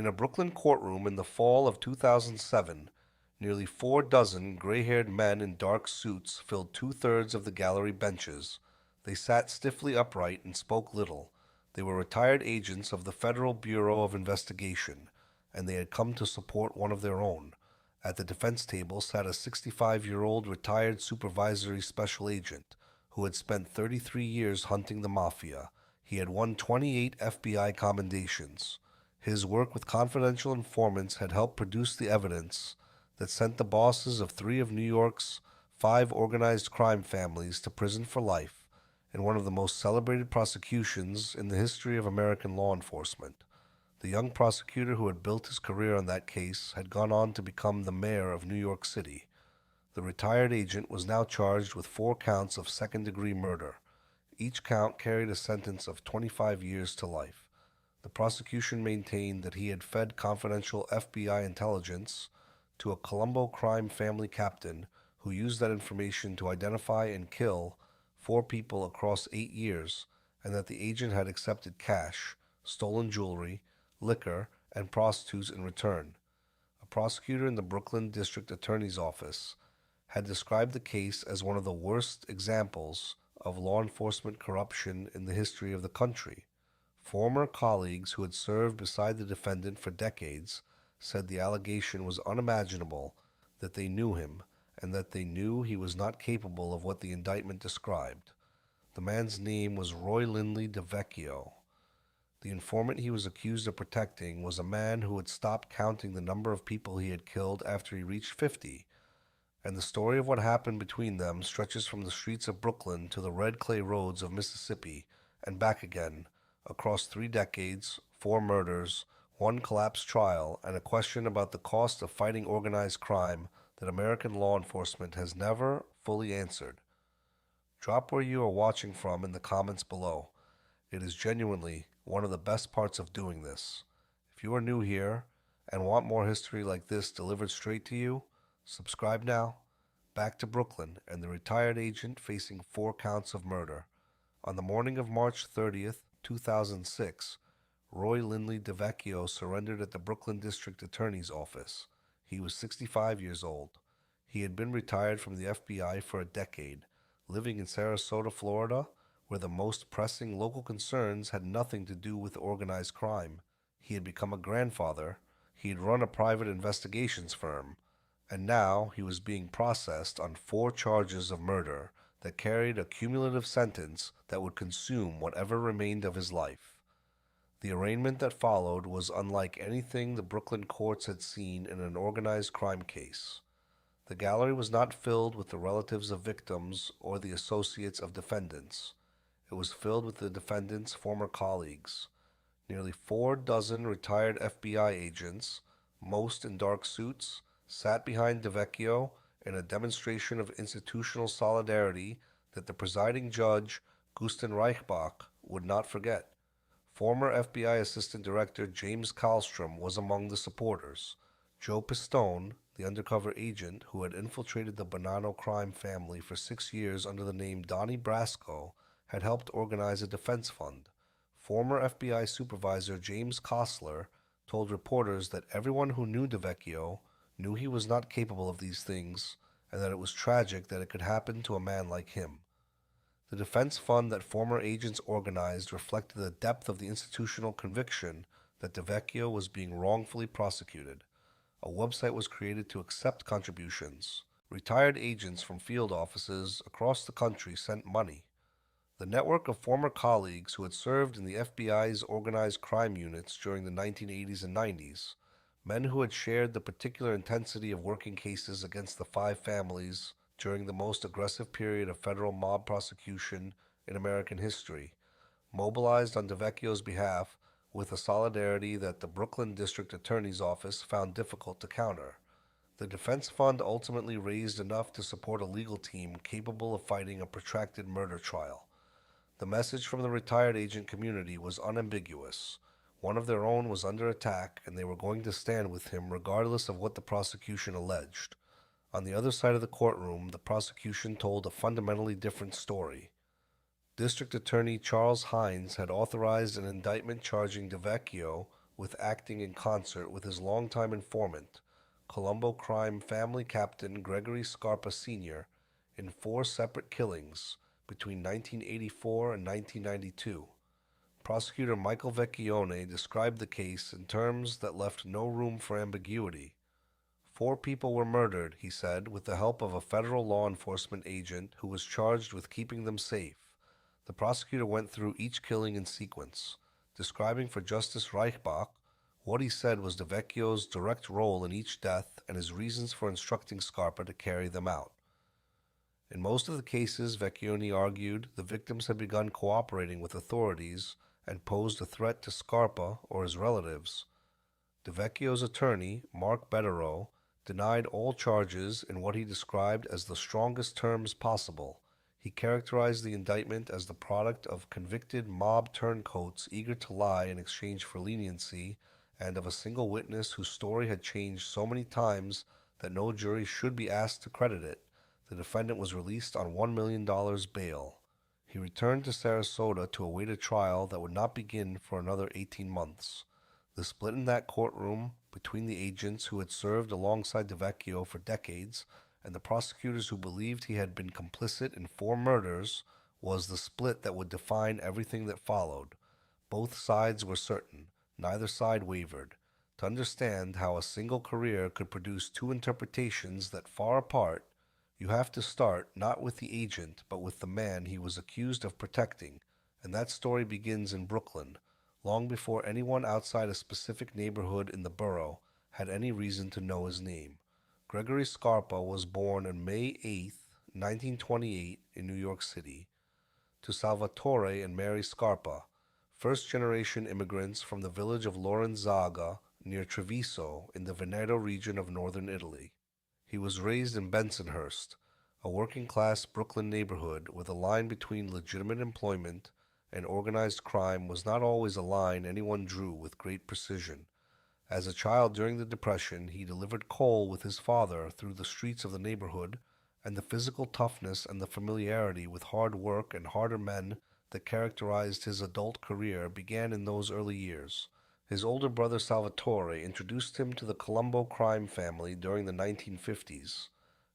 In a Brooklyn courtroom in the fall of 2007, nearly 4 dozen gray-haired men in dark suits filled two-thirds of the gallery benches. They sat stiffly upright and spoke little. They were retired agents of the Federal Bureau of Investigation, and they had come to support one of their own. At the defense table sat a 65-year-old retired supervisory special agent who had spent 33 years hunting the mafia. He had won 28 FBI commendations. His work with confidential informants had helped produce the evidence that sent the bosses of 3 of New York's 5 organized crime families to prison for life in one of the most celebrated prosecutions in the history of American law enforcement. The young prosecutor who had built his career on that case had gone on to become the mayor of New York City. The retired agent was now charged with 4 counts of second-degree murder. Each count carried a sentence of 25 years to life. The prosecution maintained that he had fed confidential FBI intelligence to a Colombo crime family captain who used that information to identify and kill 4 people across 8 years, and that the agent had accepted cash, stolen jewelry, liquor, and prostitutes in return. A prosecutor in the Brooklyn District Attorney's Office had described the case as one of the worst examples of law enforcement corruption in the history of the country. Former colleagues who had served beside the defendant for decades said the allegation was unimaginable, that they knew him, and that they knew he was not capable of what the indictment described. The man's name was Lin DeVecchio. The informant he was accused of protecting was a man who had stopped counting the number of people he had killed after he reached 50, and the story of what happened between them stretches from the streets of Brooklyn to the red clay roads of Mississippi and back again, across 3 decades, 4 murders, 1 collapsed trial, and a question about the cost of fighting organized crime that American law enforcement has never fully answered. Drop where you are watching from in the comments below. It is genuinely one of the best parts of doing this. If you are new here and want more history like this delivered straight to you, subscribe now. Back to Brooklyn and the retired agent facing 4 counts of murder. On the morning of March 30th, 2006, Lin DeVecchio surrendered at the Brooklyn District Attorney's Office. He was 65 years old. He had been retired from the FBI for a decade, living in Sarasota, Florida, where the most pressing local concerns had nothing to do with organized crime. He had become a grandfather, he had run a private investigations firm, and now he was being processed on 4 charges of murder that carried a cumulative sentence that would consume whatever remained of his life. The arraignment that followed was unlike anything the Brooklyn courts had seen in an organized crime case. The gallery was not filled with the relatives of victims or the associates of defendants. It was filled with the defendant's former colleagues. Nearly 4 dozen retired FBI agents, most in dark suits, sat behind DeVecchio in a demonstration of institutional solidarity that the presiding judge, Gusten Reichbach, would not forget. Former FBI Assistant Director James Kallstrom was among the supporters. Joe Pistone, the undercover agent who had infiltrated the Bonanno crime family for 6 years under the name Donnie Brasco, had helped organize a defense fund. Former FBI Supervisor James Kostler told reporters that everyone who knew DeVecchio knew he was not capable of these things, and that it was tragic that it could happen to a man like him. The defense fund that former agents organized reflected the depth of the institutional conviction that DeVecchio was being wrongfully prosecuted. A website was created to accept contributions. Retired agents from field offices across the country sent money. The network of former colleagues who had served in the FBI's organized crime units during the 1980s and 90s, men who had shared the particular intensity of working cases against the 5 families during the most aggressive period of federal mob prosecution in American history, mobilized on DeVecchio's behalf with a solidarity that the Brooklyn District Attorney's Office found difficult to counter. The defense fund ultimately raised enough to support a legal team capable of fighting a protracted murder trial. The message from the retired agent community was unambiguous. One of their own was under attack, and they were going to stand with him regardless of what the prosecution alleged. On the other side of the courtroom, the prosecution told a fundamentally different story. District Attorney Charles Hines had authorized an indictment charging DeVecchio with acting in concert with his longtime informant, Colombo crime family captain Gregory Scarpa Sr., in 4 separate killings between 1984 and 1992. Prosecutor Michael Vecchione described the case in terms that left no room for ambiguity. 4 people were murdered, he said, with the help of a federal law enforcement agent who was charged with keeping them safe. The prosecutor went through each killing in sequence, describing for Justice Reichbach what he said was DeVecchio's direct role in each death and his reasons for instructing Scarpa to carry them out. In most of the cases, Vecchione argued, the victims had begun cooperating with authorities and posed a threat to Scarpa or his relatives. DeVecchio's attorney, Mark Betterow, denied all charges in what he described as the strongest terms possible. He characterized the indictment as the product of convicted mob turncoats eager to lie in exchange for leniency, and of a single witness whose story had changed so many times that no jury should be asked to credit it. The defendant was released on $1 million bail. He returned to Sarasota to await a trial that would not begin for another 18 months. The split in that courtroom between the agents who had served alongside DeVecchio for decades and the prosecutors who believed he had been complicit in 4 murders was the split that would define everything that followed. Both sides were certain. Neither side wavered. To understand how a single career could produce 2 interpretations that far apart, you have to start not with the agent but with the man he was accused of protecting, and that story begins in Brooklyn, long before anyone outside a specific neighborhood in the borough had any reason to know his name. Gregory Scarpa was born on May 8, 1928, in New York City, to Salvatore and Mary Scarpa, first-generation immigrants from the village of Lorenzaga near Treviso in the Veneto region of northern Italy. He was raised in Bensonhurst, a working-class Brooklyn neighborhood where the line between legitimate employment and organized crime was not always a line anyone drew with great precision. As a child during the Depression, he delivered coal with his father through the streets of the neighborhood, and the physical toughness and the familiarity with hard work and harder men that characterized his adult career began in those early years. His older brother Salvatore introduced him to the Colombo crime family during the 1950s,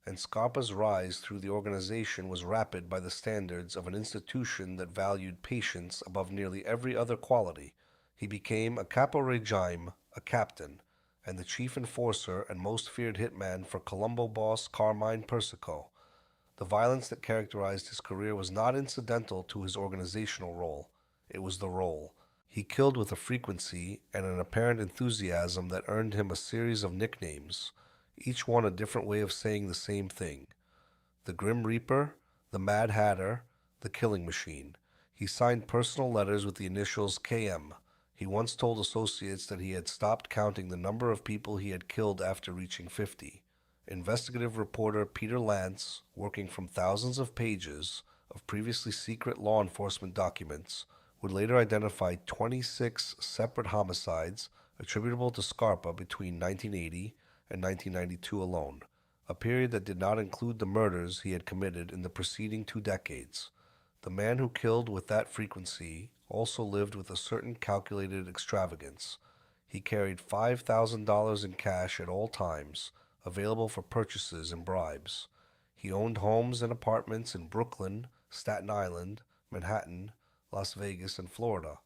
and Scarpa's rise through the organization was rapid by the standards of an institution that valued patience above nearly every other quality. He became a capo regime, a captain, and the chief enforcer and most feared hitman for Colombo boss Carmine Persico. The violence that characterized his career was not incidental to his organizational role. It was the role. He killed with a frequency and an apparent enthusiasm that earned him a series of nicknames, each one a different way of saying the same thing. The Grim Reaper, the Mad Hatter, the Killing Machine. He signed personal letters with the initials KM. He once told associates that he had stopped counting the number of people he had killed after reaching 50. Investigative reporter Peter Lance, working from thousands of pages of previously secret law enforcement documents, would later identify 26 separate homicides attributable to Scarpa between 1980 and 1992 alone, a period that did not include the murders he had committed in the preceding 2 decades. The man who killed with that frequency also lived with a certain calculated extravagance. He carried $5,000 in cash at all times, available for purchases and bribes. He owned homes and apartments in Brooklyn, Staten Island, Manhattan, Las Vegas, and Florida.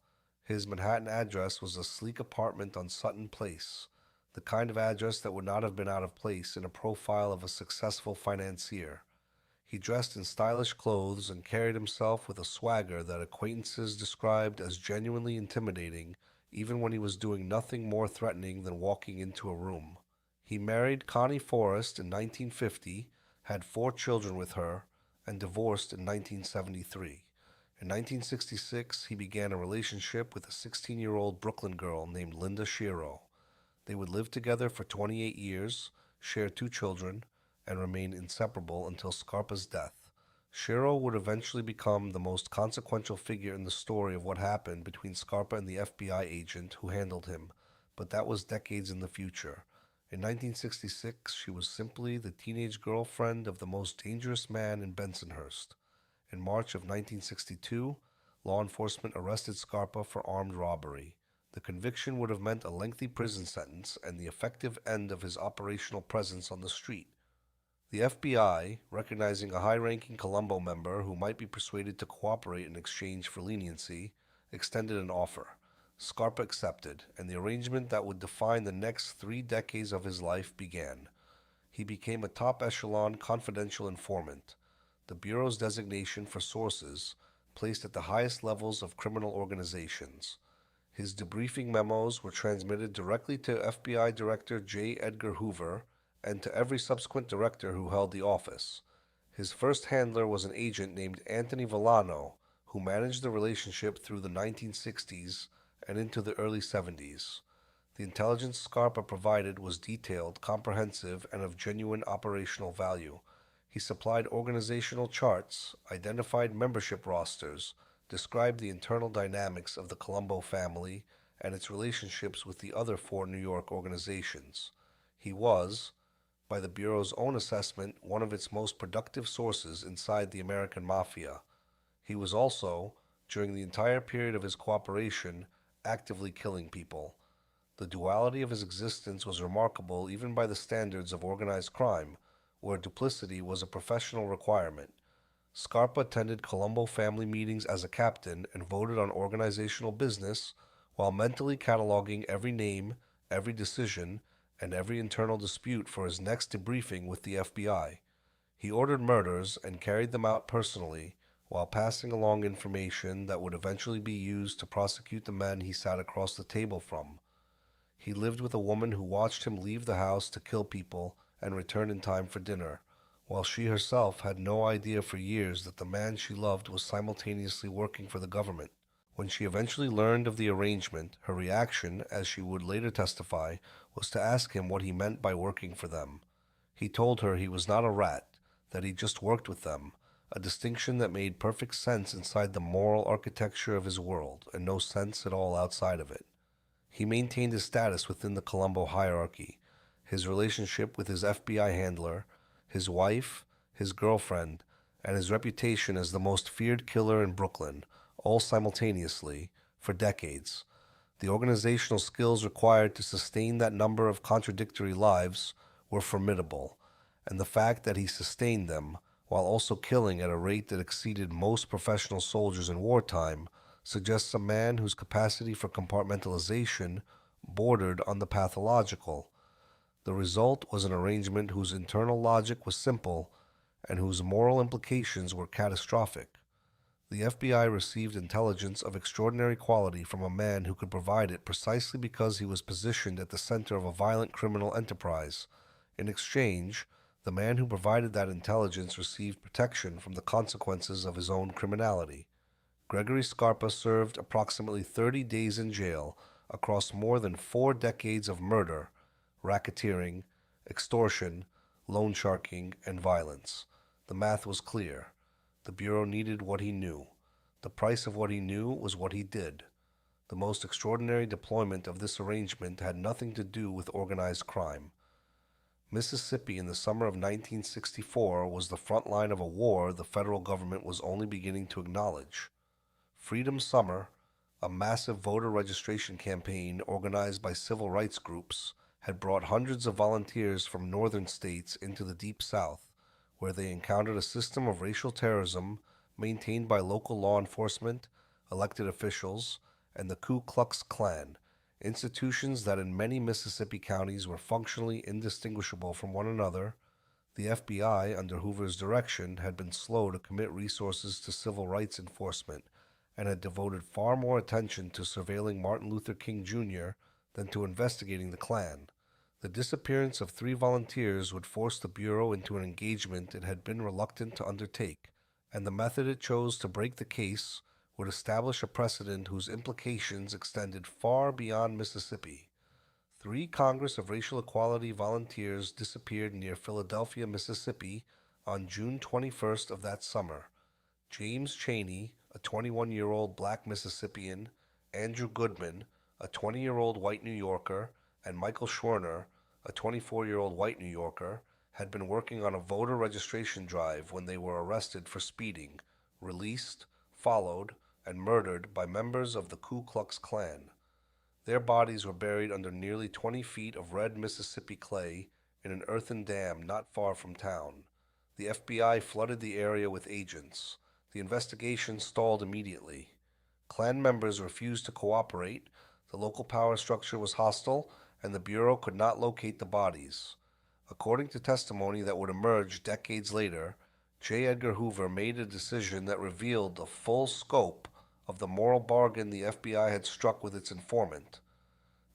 His Manhattan address was a sleek apartment on Sutton Place, the kind of address that would not have been out of place in a profile of a successful financier. He dressed in stylish clothes and carried himself with a swagger that acquaintances described as genuinely intimidating, even when he was doing nothing more threatening than walking into a room. He married Connie Forrest in 1950, had 4 children with her, and divorced in 1973. In 1966, he began a relationship with a 16-year-old Brooklyn girl named Linda Schiro. They would live together for 28 years, share 2 children, and remain inseparable until Scarpa's death. Schiro would eventually become the most consequential figure in the story of what happened between Scarpa and the FBI agent who handled him, but that was decades in the future. In 1966, she was simply the teenage girlfriend of the most dangerous man in Bensonhurst. In March of 1962, law enforcement arrested Scarpa for armed robbery. The conviction would have meant a lengthy prison sentence and the effective end of his operational presence on the street. The FBI, recognizing a high-ranking Colombo member who might be persuaded to cooperate in exchange for leniency, extended an offer. Scarpa accepted, and the arrangement that would define the next 3 decades of his life began. He became a top-echelon confidential informant, the Bureau's designation for sources placed at the highest levels of criminal organizations. His debriefing memos were transmitted directly to FBI Director J. Edgar Hoover and to every subsequent director who held the office. His first handler was an agent named Anthony Villano, who managed the relationship through the 1960s and into the early 70s. The intelligence Scarpa provided was detailed, comprehensive, and of genuine operational value. He supplied organizational charts, identified membership rosters, described the internal dynamics of the Colombo family and its relationships with the other 4 New York organizations. He was, by the Bureau's own assessment, one of its most productive sources inside the American Mafia. He was also, during the entire period of his cooperation, actively killing people. The duality of his existence was remarkable even by the standards of organized crime, where duplicity was a professional requirement. Scarpa attended Colombo family meetings as a captain and voted on organizational business while mentally cataloging every name, every decision, and every internal dispute for his next debriefing with the FBI. He ordered murders and carried them out personally while passing along information that would eventually be used to prosecute the men he sat across the table from. He lived with a woman who watched him leave the house to kill people and return in time for dinner, while she herself had no idea for years that the man she loved was simultaneously working for the government. When she eventually learned of the arrangement, her reaction, as she would later testify, was to ask him what he meant by working for them. He told her he was not a rat, that he just worked with them, a distinction that made perfect sense inside the moral architecture of his world, and no sense at all outside of it. He maintained his status within the Colombo hierarchy, his relationship with his FBI handler, his wife, his girlfriend, and his reputation as the most feared killer in Brooklyn, all simultaneously, for decades. The organizational skills required to sustain that number of contradictory lives were formidable, and the fact that he sustained them, while also killing at a rate that exceeded most professional soldiers in wartime, suggests a man whose capacity for compartmentalization bordered on the pathological. The result was an arrangement whose internal logic was simple and whose moral implications were catastrophic. The FBI received intelligence of extraordinary quality from a man who could provide it precisely because he was positioned at the center of a violent criminal enterprise. In exchange, the man who provided that intelligence received protection from the consequences of his own criminality. Gregory Scarpa served approximately 30 days in jail across more than 4 decades of murder, racketeering, extortion, loan sharking, and violence. The math was clear. The Bureau needed what he knew. The price of what he knew was what he did. The most extraordinary deployment of this arrangement had nothing to do with organized crime. Mississippi in the summer of 1964 was the front line of a war the federal government was only beginning to acknowledge. Freedom Summer, a massive voter registration campaign organized by civil rights groups, had brought hundreds of volunteers from northern states into the Deep South, where they encountered a system of racial terrorism maintained by local law enforcement, elected officials, and the Ku Klux Klan, institutions that in many Mississippi counties were functionally indistinguishable from one another. The FBI, under Hoover's direction, had been slow to commit resources to civil rights enforcement and had devoted far more attention to surveilling Martin Luther King Jr. than to investigating the Klan. The disappearance of 3 volunteers would force the Bureau into an engagement it had been reluctant to undertake, and the method it chose to break the case would establish a precedent whose implications extended far beyond Mississippi. 3 Congress of Racial Equality volunteers disappeared near Philadelphia, Mississippi on June 21st of that summer. James Chaney, a 21-year-old black Mississippian, Andrew Goodman, a 20-year-old white New Yorker, and Michael Schwerner, a 24-year-old white New Yorker, had been working on a voter registration drive when they were arrested for speeding, released, followed, and murdered by members of the Ku Klux Klan. Their bodies were buried under nearly 20 feet of red Mississippi clay in an earthen dam not far from town. The FBI flooded the area with agents. The investigation stalled immediately. Klan members refused to cooperate, the local power structure was hostile, and the Bureau could not locate the bodies. According to testimony that would emerge decades later, J. Edgar Hoover made a decision that revealed the full scope of the moral bargain the FBI had struck with its informant.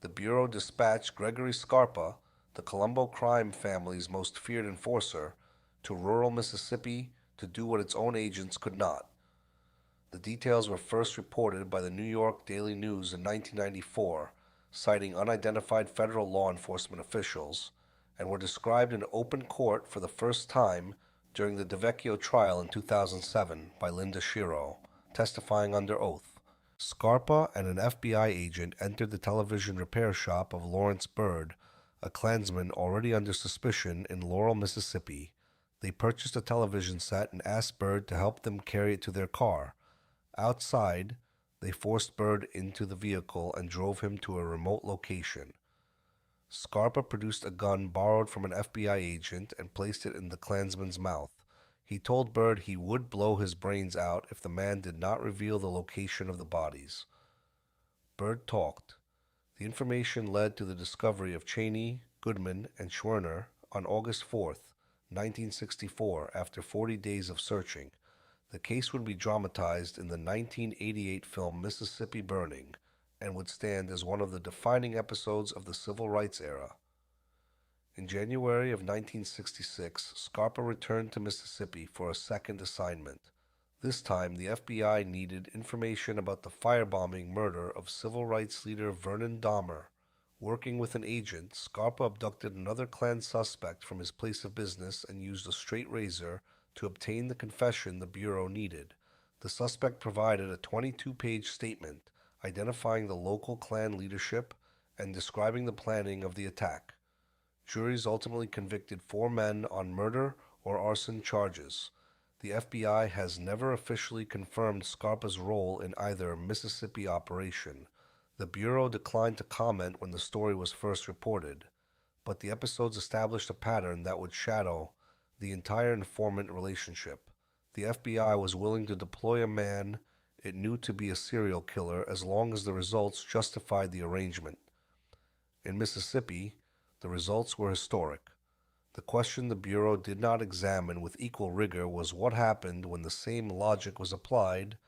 The Bureau dispatched Gregory Scarpa, the Colombo crime family's most feared enforcer, to rural Mississippi to do what its own agents could not. The details were first reported by the New York Daily News in 1994, citing unidentified federal law enforcement officials, and were described in open court for the first time during the DeVecchio trial in 2007 by Lin DeVecchio, testifying under oath. Scarpa and an FBI agent entered the television repair shop of Lawrence Byrd, a Klansman already under suspicion in Laurel, Mississippi. They purchased a television set and asked Byrd to help them carry it to their car. Outside, they forced Byrd into the vehicle and drove him to a remote location. Scarpa produced a gun borrowed from an FBI agent and placed it in the Klansman's mouth. He told Byrd he would blow his brains out if the man did not reveal the location of the bodies. Byrd talked. The information led to the discovery of Cheney, Goodman, and Schwerner on August 4th, 1964, after 40 days of searching. The case would be dramatized in the 1988 film Mississippi Burning and would stand as one of the defining episodes of the Civil Rights era. In January of 1966, Scarpa returned to Mississippi for a second assignment. This time, the FBI needed information about the firebombing murder of civil rights leader Vernon Dahmer. Working with an agent, Scarpa abducted another Klan suspect from his place of business and used a straight razor to obtain the confession the Bureau needed. The suspect provided a 22-page statement identifying the local Klan leadership and describing the planning of the attack. Juries ultimately convicted 4 men on murder or arson charges. The FBI has never officially confirmed Scarpa's role in either Mississippi operation. The Bureau declined to comment when the story was first reported, but the episodes established a pattern that would shadow the entire informant relationship. The FBI was willing to deploy a man it knew to be a serial killer as long as the results justified the arrangement. In Mississippi, the results were historic. The question the Bureau did not examine with equal rigor was what happened when the same logic was applied,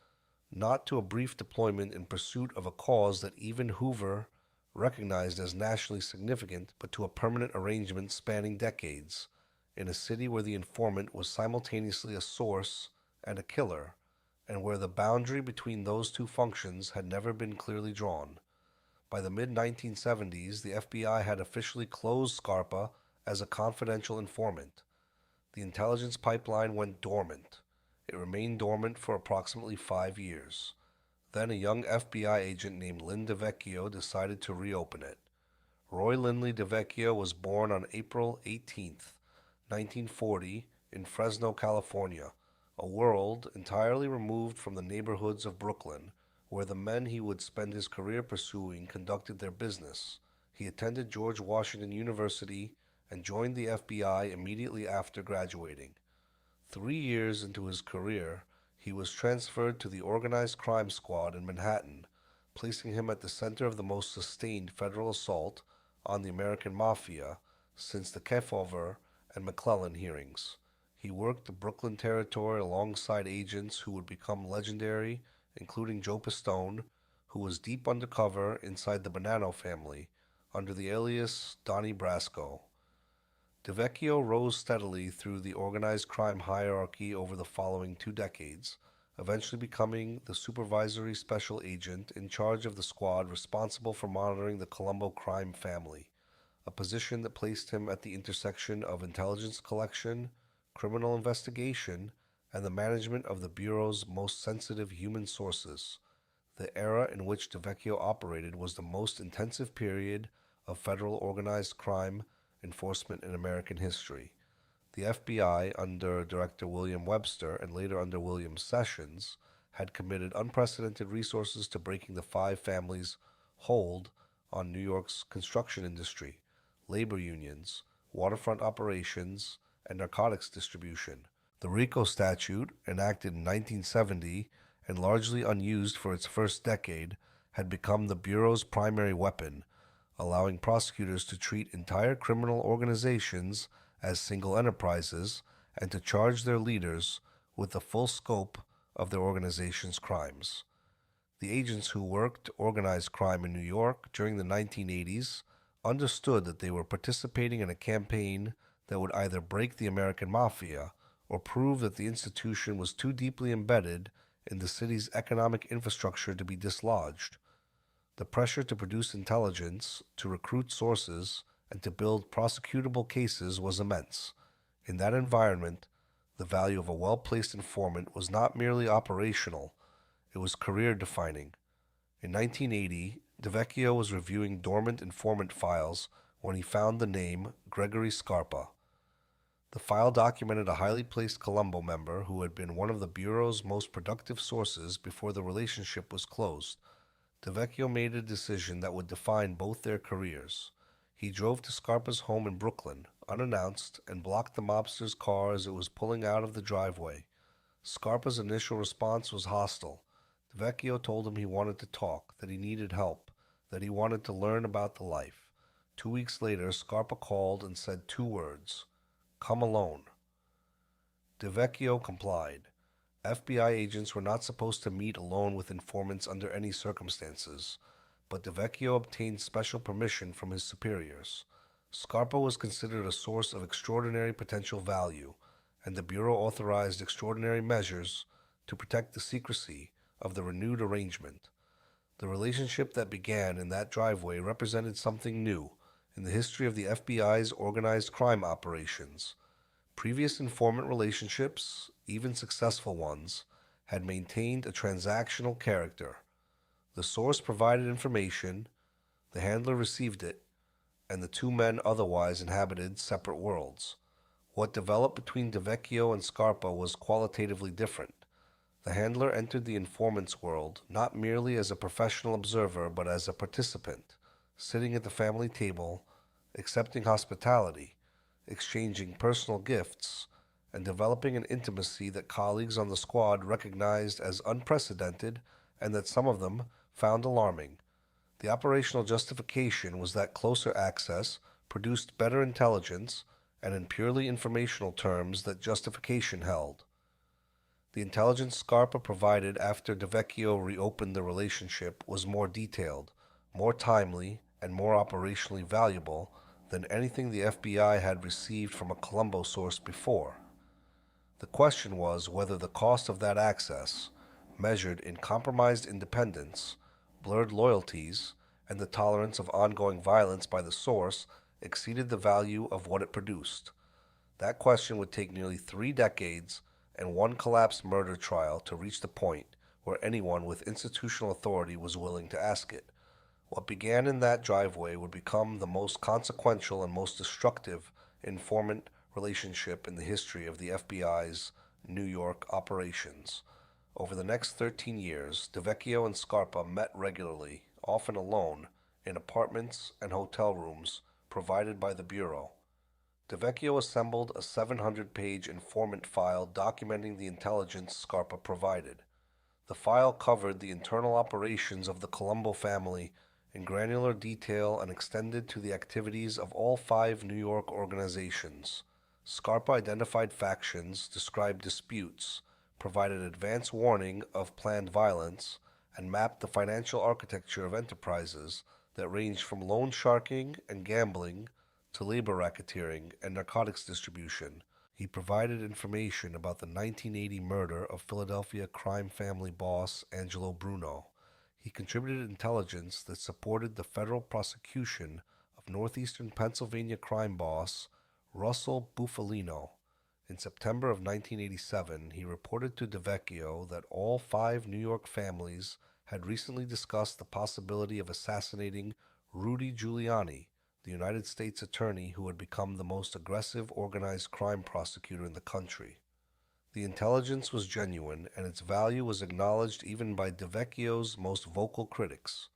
not to a brief deployment in pursuit of a cause that even Hoover recognized as nationally significant, but to a permanent arrangement spanning decades, in a city where the informant was simultaneously a source and a killer, and where the boundary between those two functions had never been clearly drawn. By the mid-1970s, the FBI had officially closed Scarpa as a confidential informant. The intelligence pipeline went dormant. It remained dormant for approximately 5 years. Then a young FBI agent named Lin DeVecchio decided to reopen it. Roy Lindley DeVecchio was born on April 18th, 1940, in Fresno, California, a world entirely removed from the neighborhoods of Brooklyn, where the men he would spend his career pursuing conducted their business. He attended George Washington University and joined the FBI immediately after graduating. 3 years into his career, he was transferred to the Organized Crime Squad in Manhattan, placing him at the center of the most sustained federal assault on the American Mafia since the Kefauver and McClellan hearings. He worked the Brooklyn territory alongside agents who would become legendary, including Joe Pistone, who was deep undercover inside the Bonanno family under the alias Donnie Brasco. DeVecchio rose steadily through the organized crime hierarchy over the following 2 decades, eventually becoming the supervisory special agent in charge of the squad responsible for monitoring the Colombo crime family, a position that placed him at the intersection of intelligence collection, criminal investigation, and the management of the Bureau's most sensitive human sources. The era in which DeVecchio operated was the most intensive period of federal organized crime enforcement in American history. The FBI, under Director William Webster and later under William Sessions, had committed unprecedented resources to breaking the 5 families' hold on New York's construction industry, labor unions, waterfront operations, and narcotics distribution. The RICO statute, enacted in 1970 and largely unused for its first decade, had become the Bureau's primary weapon, allowing prosecutors to treat entire criminal organizations as single enterprises and to charge their leaders with the full scope of their organization's crimes. The agents who worked organized crime in New York during the 1980s understood that they were participating in a campaign that would either break the American Mafia or prove that the institution was too deeply embedded in the city's economic infrastructure to be dislodged. The pressure to produce intelligence, to recruit sources, and to build prosecutable cases was immense. In that environment, the value of a well-placed informant was not merely operational, it was career-defining. In 1980, DeVecchio was reviewing dormant informant files when he found the name Gregory Scarpa. The file documented a highly placed Colombo member who had been one of the Bureau's most productive sources before the relationship was closed. DeVecchio made a decision that would define both their careers. He drove to Scarpa's home in Brooklyn, unannounced, and blocked the mobster's car as it was pulling out of the driveway. Scarpa's initial response was hostile. DeVecchio told him he wanted to talk, that he needed help, that he wanted to learn about the life. 2 weeks later, Scarpa called and said 2 words, "Come alone." DeVecchio complied. FBI agents were not supposed to meet alone with informants under any circumstances, but DeVecchio obtained special permission from his superiors. Scarpa was considered a source of extraordinary potential value, and the Bureau authorized extraordinary measures to protect the secrecy of the renewed arrangement. The relationship that began in that driveway represented something new in the history of the FBI's organized crime operations. Previous informant relationships, even successful ones, had maintained a transactional character. The source provided information, the handler received it, and the 2 men otherwise inhabited separate worlds. What developed between DeVecchio and Scarpa was qualitatively different. The handler entered the informant's world not merely as a professional observer but as a participant, sitting at the family table, accepting hospitality, exchanging personal gifts, and developing an intimacy that colleagues on the squad recognized as unprecedented and that some of them found alarming. The operational justification was that closer access produced better intelligence, and in purely informational terms that justification held. The intelligence Scarpa provided after DeVecchio reopened the relationship was more detailed, more timely, and more operationally valuable than anything the FBI had received from a Colombo source before. The question was whether the cost of that access, measured in compromised independence, blurred loyalties, and the tolerance of ongoing violence by the source, exceeded the value of what it produced. That question would take nearly 3 decades and 1 collapsed murder trial to reach the point where anyone with institutional authority was willing to ask it. What began in that driveway would become the most consequential and most destructive informant relationship in the history of the FBI's New York operations. Over the next 13 years, DeVecchio and Scarpa met regularly, often alone, in apartments and hotel rooms provided by the Bureau. DeVecchio assembled a 700-page informant file documenting the intelligence Scarpa provided. The file covered the internal operations of the Colombo family in granular detail and extended to the activities of all 5 New York organizations. Scarpa identified factions, described disputes, provided advance warning of planned violence, and mapped the financial architecture of enterprises that ranged from loan sharking and gambling to labor racketeering and narcotics distribution. He provided information about the 1980 murder of Philadelphia crime family boss Angelo Bruno. He contributed intelligence that supported the federal prosecution of northeastern Pennsylvania crime boss Russell Bufalino. In September of 1987, he reported to DeVecchio that all 5 New York families had recently discussed the possibility of assassinating Rudy Giuliani, the United States attorney who had become the most aggressive organized crime prosecutor in the country. The intelligence was genuine, and its value was acknowledged even by DeVecchio's most vocal critics.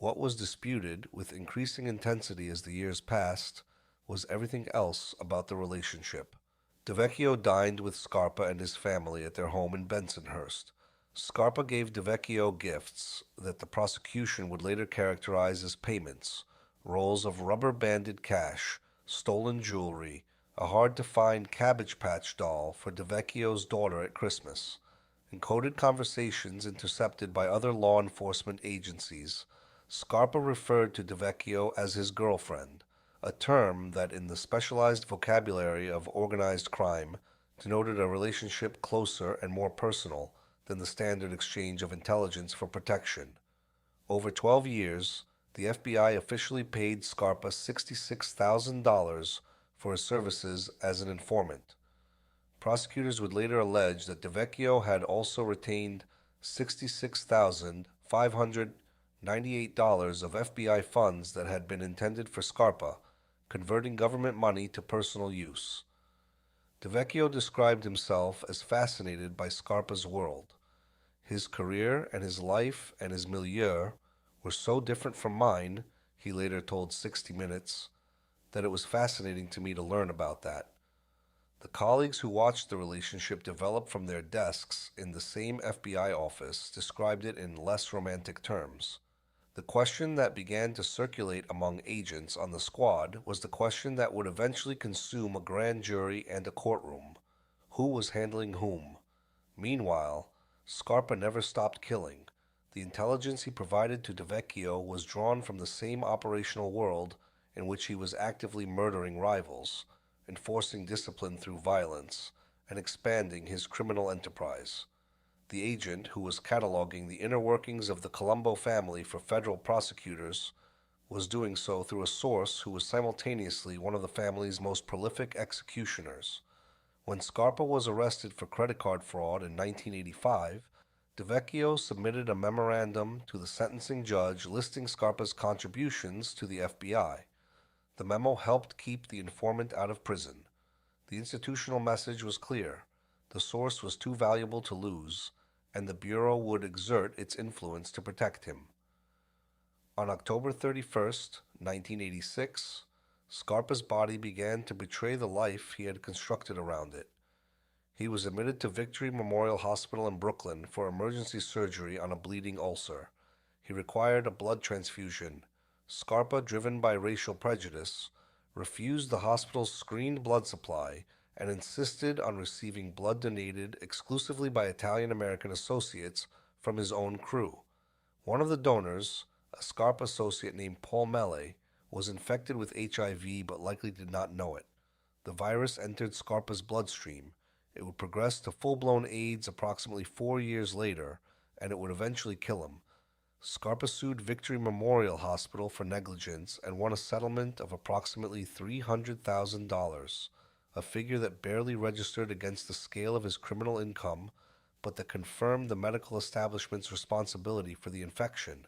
What was disputed, with increasing intensity as the years passed, was everything else about the relationship. DeVecchio dined with Scarpa and his family at their home in Bensonhurst. Scarpa gave DeVecchio gifts that the prosecution would later characterize as payments: rolls of rubber-banded cash, stolen jewelry, a hard-to-find Cabbage Patch doll for DeVecchio's daughter at Christmas, encoded conversations intercepted by other law enforcement agencies. Scarpa referred to DeVecchio as his girlfriend, a term that in the specialized vocabulary of organized crime denoted a relationship closer and more personal than the standard exchange of intelligence for protection. Over 12 years, the FBI officially paid Scarpa $66,000 for his services as an informant. Prosecutors would later allege that DeVecchio had also retained $66,598 of FBI funds that had been intended for Scarpa, converting government money to personal use. DeVecchio described himself as fascinated by Scarpa's world. His career and his life and his milieu were so different from mine, he later told 60 Minutes, that it was fascinating to me to learn about that. The colleagues who watched the relationship develop from their desks in the same FBI office described it in less romantic terms. The question that began to circulate among agents on the squad was the question that would eventually consume a grand jury and a courtroom: who was handling whom? Meanwhile, Scarpa never stopped killing. The intelligence he provided to DeVecchio was drawn from the same operational world in which he was actively murdering rivals, enforcing discipline through violence, and expanding his criminal enterprise. The agent, who was cataloging the inner workings of the Colombo family for federal prosecutors, was doing so through a source who was simultaneously one of the family's most prolific executioners. When Scarpa was arrested for credit card fraud in 1985, DeVecchio submitted a memorandum to the sentencing judge listing Scarpa's contributions to the FBI. The memo helped keep the informant out of prison. The institutional message was clear: the source was too valuable to lose, and the Bureau would exert its influence to protect him. On October 31st, 1986, Scarpa's body began to betray the life he had constructed around it. He was admitted to Victory Memorial Hospital in Brooklyn for emergency surgery on a bleeding ulcer. He required a blood transfusion. Scarpa, driven by racial prejudice, refused the hospital's screened blood supply and insisted on receiving blood donated exclusively by Italian-American associates from his own crew. One of the donors, a Scarpa associate named Paul Mele, was infected with HIV but likely did not know it. The virus entered Scarpa's bloodstream. It would progress to full-blown AIDS approximately 4 years later, and it would eventually kill him. Scarpa sued Victory Memorial Hospital for negligence and won a settlement of approximately $300,000, a figure that barely registered against the scale of his criminal income, but that confirmed the medical establishment's responsibility for the infection.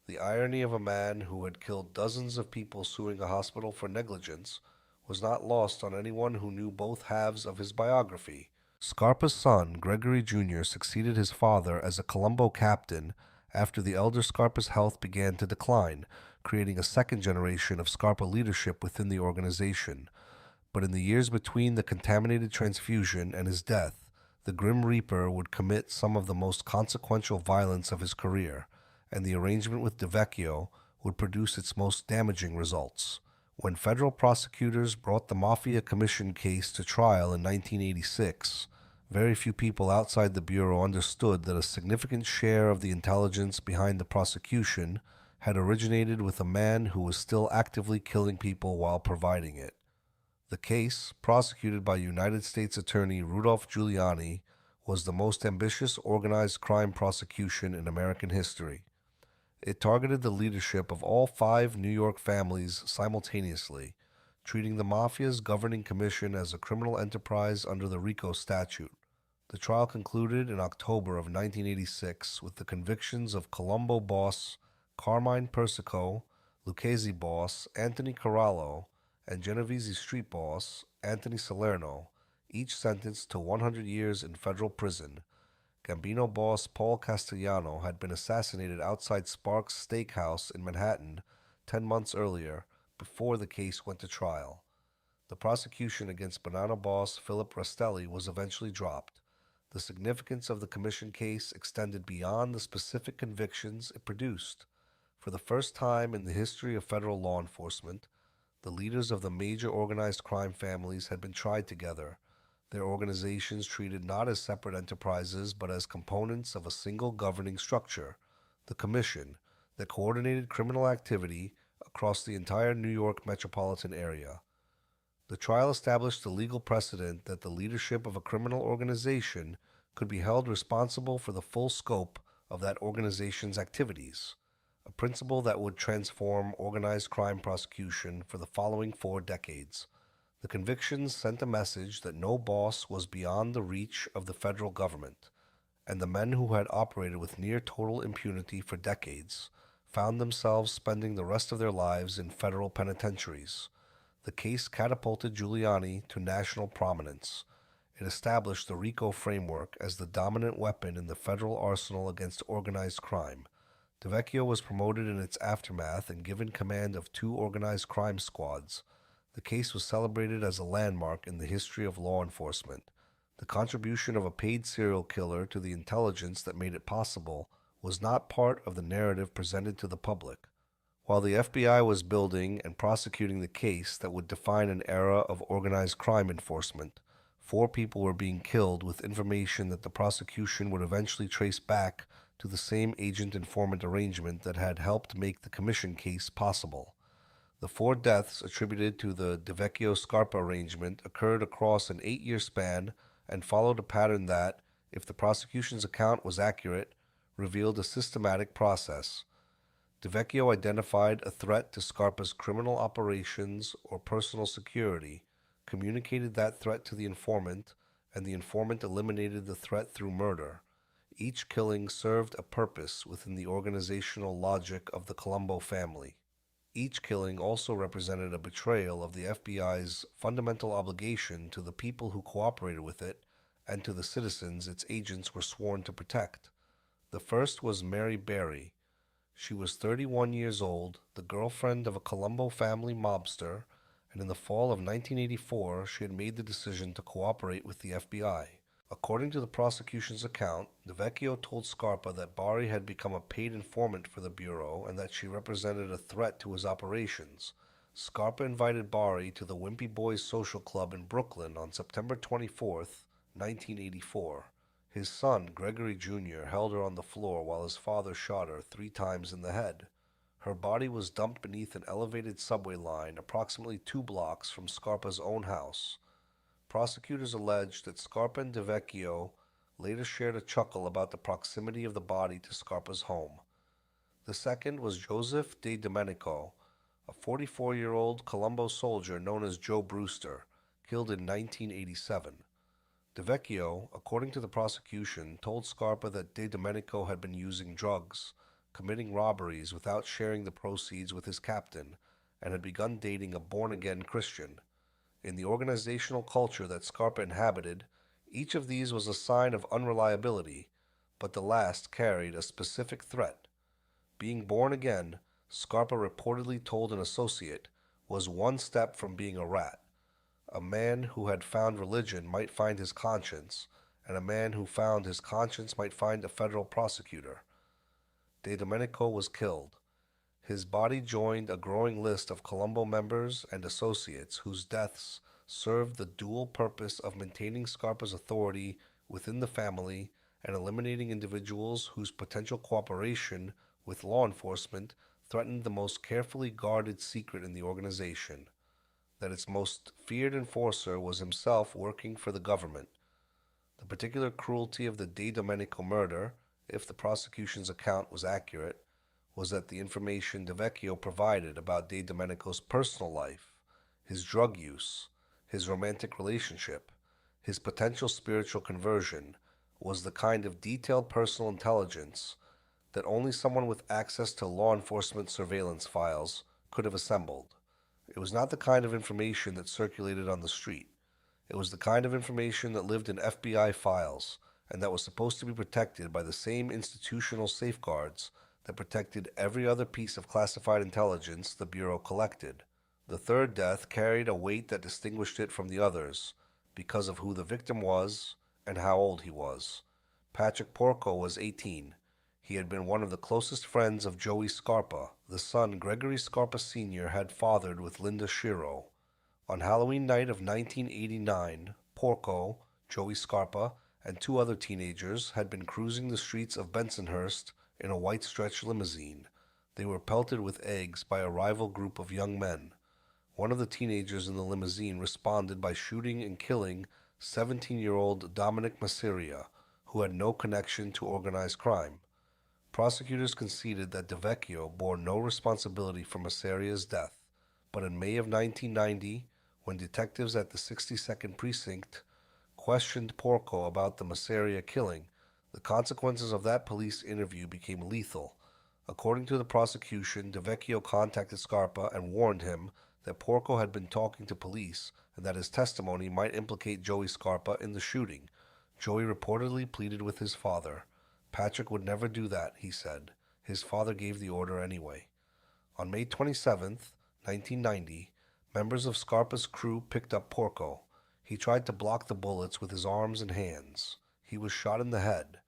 The irony of a man who had killed dozens of people suing a hospital for negligence was not lost on anyone who knew both halves of his biography. Scarpa's son, Gregory Jr., succeeded his father as a Colombo captain after the elder Scarpa's health began to decline, creating a second generation of Scarpa leadership within the organization. But in the years between the contaminated transfusion and his death, the Grim Reaper would commit some of the most consequential violence of his career, and the arrangement with DeVecchio would produce its most damaging results. When federal prosecutors brought the Mafia Commission Case to trial in 1986, very few people outside the Bureau understood that a significant share of the intelligence behind the prosecution had originated with a man who was still actively killing people while providing it. The case, prosecuted by United States Attorney Rudolph Giuliani, was the most ambitious organized crime prosecution in American history. It targeted the leadership of all 5 New York families simultaneously, treating the Mafia's governing commission as a criminal enterprise under the RICO statute. The trial concluded in October of 1986 with the convictions of Colombo boss Carmine Persico, Lucchese boss Anthony Corallo, and Genovese street boss Anthony Salerno, each sentenced to 100 years in federal prison. Gambino boss Paul Castellano had been assassinated outside Sparks' Steakhouse in Manhattan 10 months earlier, before the case went to trial. The prosecution against Banana boss Philip Rastelli was eventually dropped. The significance of the commission case extended beyond the specific convictions it produced. For the first time in the history of federal law enforcement, the leaders of the major organized crime families had been tried together, their organizations treated not as separate enterprises but as components of a single governing structure, the Commission, that coordinated criminal activity across the entire New York metropolitan area. The trial established the legal precedent that the leadership of a criminal organization could be held responsible for the full scope of that organization's activities, a principle that would transform organized crime prosecution for the following 4 decades. The convictions sent a message that no boss was beyond the reach of the federal government, and the men who had operated with near total impunity for decades found themselves spending the rest of their lives in federal penitentiaries. The case catapulted Giuliani to national prominence. It established the RICO framework as the dominant weapon in the federal arsenal against organized crime. DeVecchio was promoted in its aftermath and given command of 2 organized crime squads. The case was celebrated as a landmark in the history of law enforcement. The contribution of a paid serial killer to the intelligence that made it possible was not part of the narrative presented to the public. While the FBI was building and prosecuting the case that would define an era of organized crime enforcement, 4 people were being killed with information that the prosecution would eventually trace back to the same agent-informant arrangement that had helped make the commission case possible. The 4 deaths attributed to the DeVecchio-Scarpa arrangement occurred across an 8-year span and followed a pattern that, if the prosecution's account was accurate, revealed a systematic process. DeVecchio identified a threat to Scarpa's criminal operations or personal security, communicated that threat to the informant, and the informant eliminated the threat through murder. Each killing served a purpose within the organizational logic of the Colombo family. Each killing also represented a betrayal of the FBI's fundamental obligation to the people who cooperated with it and to the citizens its agents were sworn to protect. The first was Mary Berry. She was 31 years old, the girlfriend of a Colombo family mobster, and in the fall of 1984 she had made the decision to cooperate with the FBI. According to the prosecution's account, DeVecchio told Scarpa that Bari had become a paid informant for the Bureau and that she represented a threat to his operations. Scarpa invited Bari to the Wimpy Boys Social Club in Brooklyn on September 24, 1984. His son, Gregory Jr., held her on the floor while his father shot her 3 times in the head. Her body was dumped beneath an elevated subway line approximately 2 blocks from Scarpa's own house. Prosecutors alleged that Scarpa and DeVecchio later shared a chuckle about the proximity of the body to Scarpa's home. The second was Joseph DeDomenico, a 44-year-old Colombo soldier known as Joe Brewster, killed in 1987. DeVecchio, according to the prosecution, told Scarpa that DeDomenico had been using drugs, committing robberies without sharing the proceeds with his captain, and had begun dating a born-again Christian. In the organizational culture that Scarpa inhabited, each of these was a sign of unreliability, but the last carried a specific threat. Being born again, Scarpa reportedly told an associate, was 1 step from being a rat. A man who had found religion might find his conscience, and a man who found his conscience might find a federal prosecutor. DeDomenico was killed. His body joined a growing list of Colombo members and associates whose deaths served the dual purpose of maintaining Scarpa's authority within the family and eliminating individuals whose potential cooperation with law enforcement threatened the most carefully guarded secret in the organization, that its most feared enforcer was himself working for the government. The particular cruelty of the DeDomenico murder, if the prosecution's account was accurate, was that the information DeVecchio provided about DeDomenico's personal life, his drug use, his romantic relationship, his potential spiritual conversion, was the kind of detailed personal intelligence that only someone with access to law enforcement surveillance files could have assembled. It was not the kind of information that circulated on the street. It was the kind of information that lived in FBI files and that was supposed to be protected by the same institutional safeguards that protected every other piece of classified intelligence the Bureau collected. The third death carried a weight that distinguished it from the others because of who the victim was and how old he was. Patrick Porco was 18. He had been one of the closest friends of Joey Scarpa, the son Gregory Scarpa Sr. had fathered with Linda Schiro. On Halloween night of 1989, Porco, Joey Scarpa, and two other teenagers had been cruising the streets of Bensonhurst in a white stretch limousine. They were pelted with eggs by a rival group of young men. One of the teenagers in the limousine responded by shooting and killing 17-year-old Dominic Masseria, who had no connection to organized crime. Prosecutors conceded that DeVecchio bore no responsibility for Masseria's death, but in May of 1990, when detectives at the 62nd Precinct questioned Porco about the Masseria killing, the consequences of that police interview became lethal. According to the prosecution, DeVecchio contacted Scarpa and warned him that Porco had been talking to police and that his testimony might implicate Joey Scarpa in the shooting. Joey reportedly pleaded with his father. Patrick would never do that, he said. His father gave the order anyway. On May 27, 1990, members of Scarpa's crew picked up Porco. He tried to block the bullets with his arms and hands. He was shot in the head.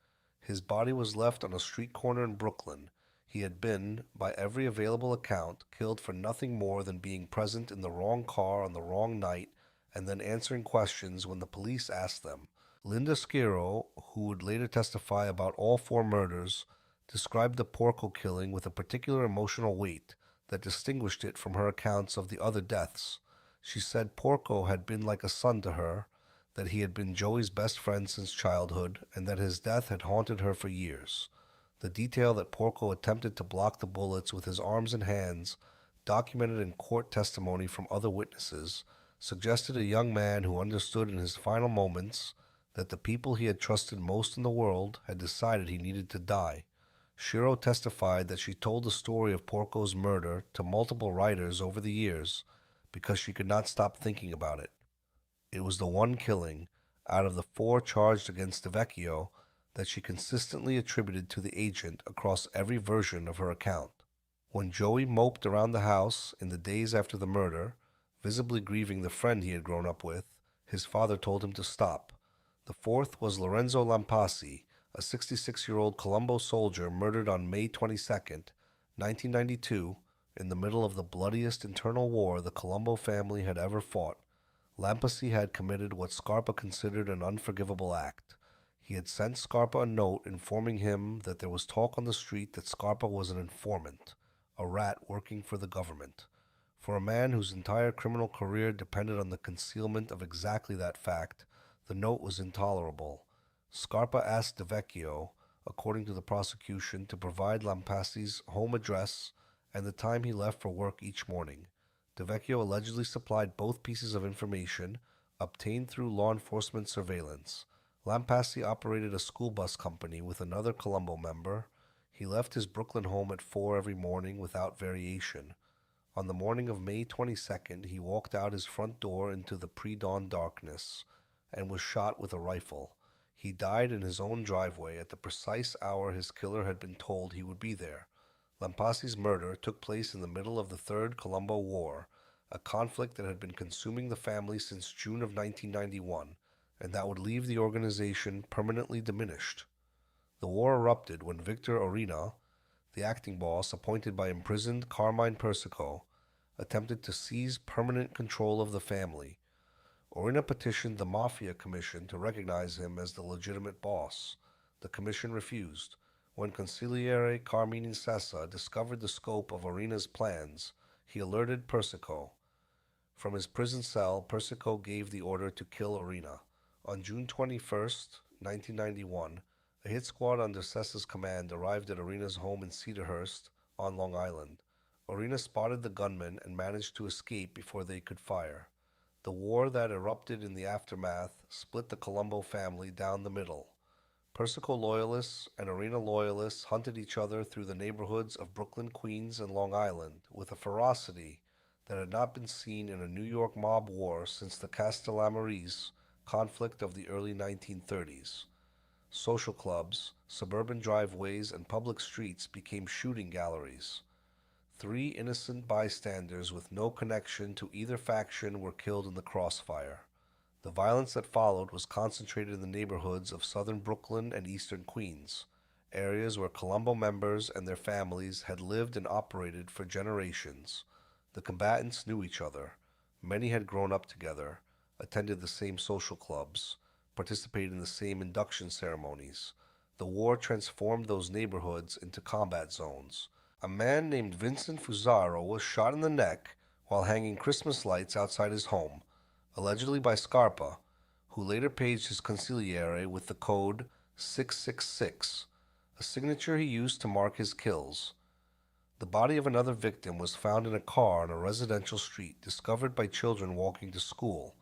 His body was left on a street corner in Brooklyn. He had been, by every available account, killed for nothing more than being present in the wrong car on the wrong night and then answering questions when the police asked them. Linda Schiro, who would later testify about all four murders, described the Porco killing with a particular emotional weight that distinguished it from her accounts of the other deaths. She said Porco had been like a son to her, that he had been Joey's best friend since childhood, and that his death had haunted her for years. The detail that Porco attempted to block the bullets with his arms and hands, documented in court testimony from other witnesses, suggested a young man who understood in his final moments that the people he had trusted most in the world had decided he needed to die. Schiro testified that she told the story of Porco's murder to multiple writers over the years because she could not stop thinking about it. It was the one killing, out of the four charged against DeVecchio, that she consistently attributed to the agent across every version of her account. When Joey moped around the house in the days after the murder, visibly grieving the friend he had grown up with, his father told him to stop. The fourth was Lorenzo Lampassi, a 66-year-old Colombo soldier murdered on May 22, 1992, in the middle of the bloodiest internal war the Colombo family had ever fought. Lampassi had committed what Scarpa considered an unforgivable act. He had sent Scarpa a note informing him that there was talk on the street that Scarpa was an informant, a rat working for the government. For a man whose entire criminal career depended on the concealment of exactly that fact, the note was intolerable. Scarpa asked DeVecchio, according to the prosecution, to provide Lampassi's home address and the time he left for work each morning. DeVecchio allegedly supplied both pieces of information, obtained through law enforcement surveillance. Lampassi operated a school bus company with another Colombo member. He left his Brooklyn home at 4 every morning without variation. On the morning of May 22nd, he walked out his front door into the pre-dawn darkness and was shot with a rifle. He died in his own driveway at the precise hour his killer had been told he would be there. Lampassi's murder took place in the middle of the Third Colombo War, a conflict that had been consuming the family since June of 1991, and that would leave the organization permanently diminished. The war erupted when Victor Orena, the acting boss appointed by imprisoned Carmine Persico, attempted to seize permanent control of the family. Orena petitioned the Mafia Commission to recognize him as the legitimate boss. The commission refused. When Consigliere Carmine discovered the scope of Orena's plans, he alerted Persico. From his prison cell, Persico gave the order to kill Orena. On June 21, 1991, a hit squad under Sessa's command arrived at Orena's home in Cedarhurst on Long Island. Orena spotted the gunmen and managed to escape before they could fire. The war that erupted in the aftermath split the Colombo family down the middle. Persico loyalists and Orena loyalists hunted each other through the neighborhoods of Brooklyn, Queens, and Long Island with a ferocity that had not been seen in a New York mob war since the Castellamarese conflict of the early 1930s. social clubs, suburban driveways, and public streets became shooting galleries. 3 innocent bystanders with no connection to either faction were killed in the crossfire. The violence that followed was concentrated in the neighborhoods of southern Brooklyn and eastern Queens, areas where Colombo members and their families had lived and operated for generations. The combatants knew each other. Many had grown up together, attended the same social clubs, participated in the same induction ceremonies. The war transformed those neighborhoods into combat zones. A man named Vincent Fusaro was shot in the neck while hanging Christmas lights outside his home, allegedly by Scarpa, who later paged his consigliere with the code 666, a signature he used to mark his kills. The body of another victim was found in a car on a residential street, discovered by children walking to school.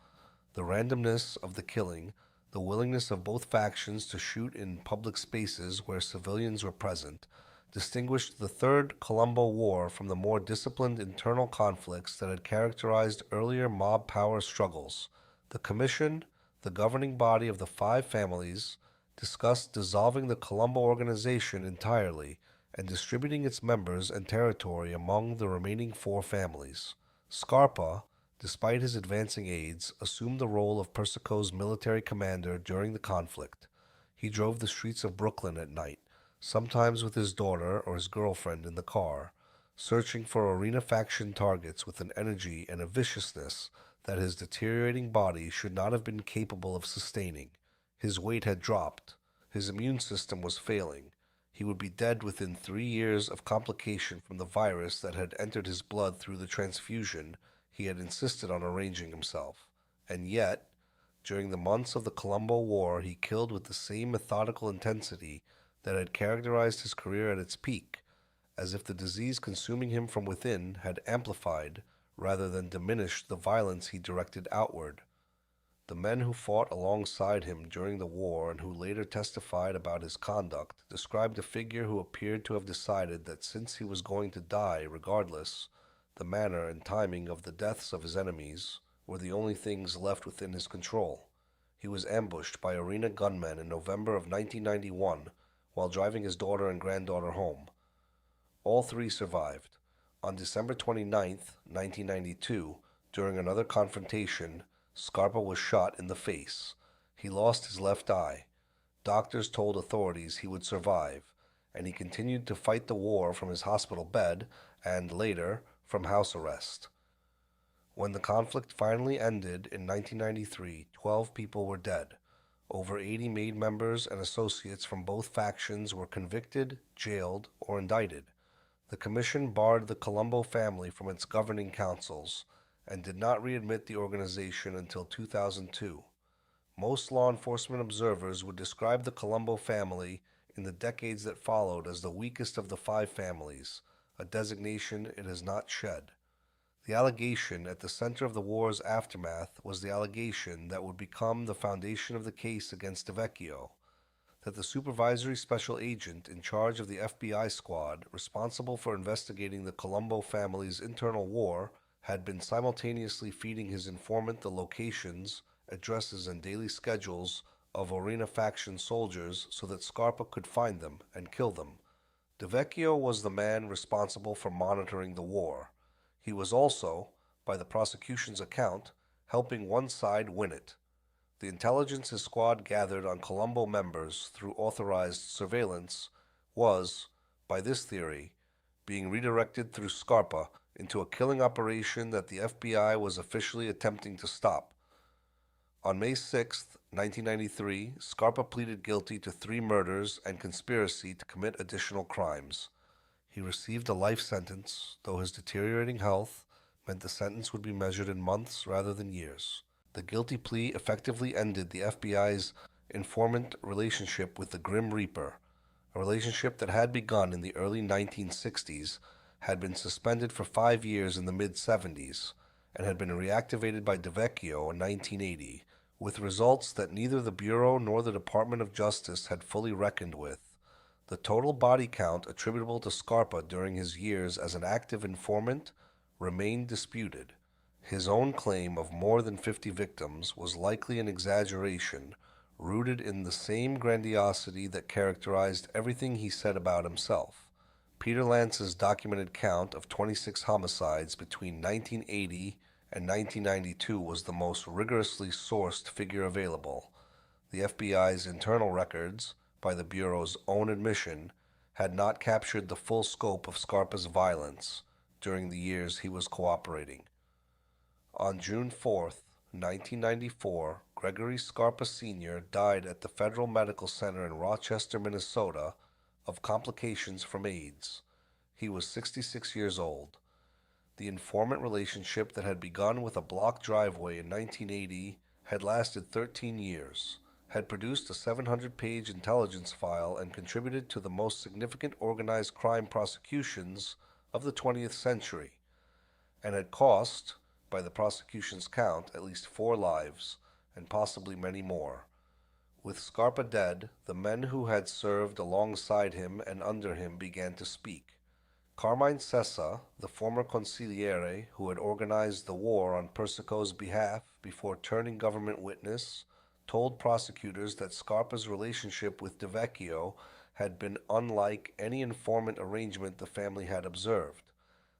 The randomness of the killing, the willingness of both factions to shoot in public spaces where civilians were present, distinguished the Third Colombo War from the more disciplined internal conflicts that had characterized earlier mob power struggles. The Commission, the governing body of the 5 families, discussed dissolving the Colombo organization entirely and distributing its members and territory among the remaining 4 families. Scarpa, despite his advancing age, assumed the role of Persico's military commander during the conflict. He drove the streets of Brooklyn at night, sometimes with his daughter or his girlfriend in the car, searching for arena faction targets with an energy and a viciousness that his deteriorating body should not have been capable of sustaining. His weight had dropped. His immune system was failing. He would be dead within 3 years of complication from the virus that had entered his blood through the transfusion he had insisted on arranging himself. And yet, during the months of the Colombo War, he killed with the same methodical intensity that had characterized his career at its peak, as if the disease consuming him from within had amplified rather than diminished the violence he directed outward. The men who fought alongside him during the war and who later testified about his conduct described a figure who appeared to have decided that since he was going to die regardless, the manner and timing of the deaths of his enemies were the only things left within his control. He was ambushed by arena gunmen in November of 1991 while driving his daughter and granddaughter home. All 3 survived. On December 29, 1992, during another confrontation, Scarpa was shot in the face. He lost his left eye. Doctors told authorities he would survive, and he continued to fight the war from his hospital bed and, later, from house arrest. When the conflict finally ended in 1993, 12 people were dead. Over 80 MAID members and associates from both factions were convicted, jailed, or indicted. The Commission barred the Colombo family from its governing councils and did not readmit the organization until 2002. Most law enforcement observers would describe the Colombo family in the decades that followed as the weakest of the 5 families, a designation it has not shed. The allegation at the center of the war's aftermath was the allegation that would become the foundation of the case against DeVecchio, that the supervisory special agent in charge of the FBI squad responsible for investigating the Colombo family's internal war had been simultaneously feeding his informant the locations, addresses, and daily schedules of arena faction soldiers so that Scarpa could find them and kill them. DeVecchio was the man responsible for monitoring the war. He was also, by the prosecution's account, helping one side win it. The intelligence his squad gathered on Colombo members through authorized surveillance was, by this theory, being redirected through Scarpa into a killing operation that the FBI was officially attempting to stop. On May 6, 1993, Scarpa pleaded guilty to 3 murders and conspiracy to commit additional crimes. He received a life sentence, though his deteriorating health meant the sentence would be measured in months rather than years. The guilty plea effectively ended the FBI's informant relationship with the Grim Reaper, a relationship that had begun in the early 1960s, had been suspended for 5 years in the mid-70s, and had been reactivated by DeVecchio in 1980, with results that neither the Bureau nor the Department of Justice had fully reckoned with. The total body count attributable to Scarpa during his years as an active informant remained disputed. His own claim of more than 50 victims was likely an exaggeration rooted in the same grandiosity that characterized everything he said about himself. Peter Lance's documented count of 26 homicides between 1980 and 1992 was the most rigorously sourced figure available. The FBI's internal records, by the Bureau's own admission, had not captured the full scope of Scarpa's violence during the years he was cooperating. On June 4th, 1994, Gregory Scarpa Sr. died at the Federal Medical Center in Rochester, Minnesota, of complications from AIDS. He was 66 years old. The informant relationship that had begun with a block driveway in 1980 had lasted 13 years, had produced a 700-page intelligence file, and contributed to the most significant organized crime prosecutions of the 20th century, and had cost, by the prosecution's count, at least 4 lives, and possibly many more. With Scarpa dead, the men who had served alongside him and under him began to speak. Carmine, the former consigliere who had organized the war on Persico's behalf before turning government witness, told prosecutors that Scarpa's relationship with DeVecchio had been unlike any informant arrangement the family had observed.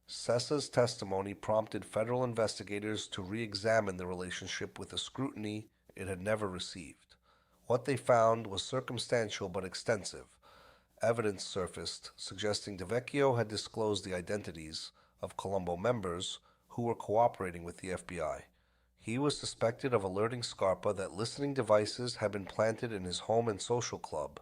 Sessa's testimony prompted federal investigators to re-examine the relationship with a scrutiny it had never received. What they found was circumstantial but extensive. Evidence surfaced suggesting DeVecchio had disclosed the identities of Colombo members who were cooperating with the FBI. He was suspected of alerting Scarpa that listening devices had been planted in his home and social club.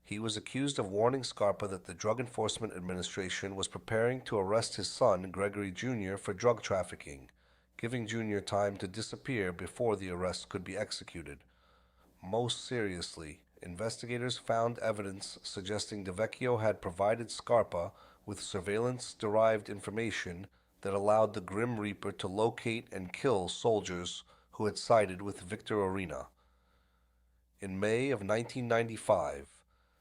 He was accused of warning Scarpa that the Drug Enforcement Administration was preparing to arrest his son, Gregory Jr., for drug trafficking, giving Jr. time to disappear before the arrest could be executed. Most seriously, investigators found evidence suggesting DeVecchio had provided Scarpa with surveillance-derived information that allowed the Grim Reaper to locate and kill soldiers who had sided with Victor Orena. In May of 1995,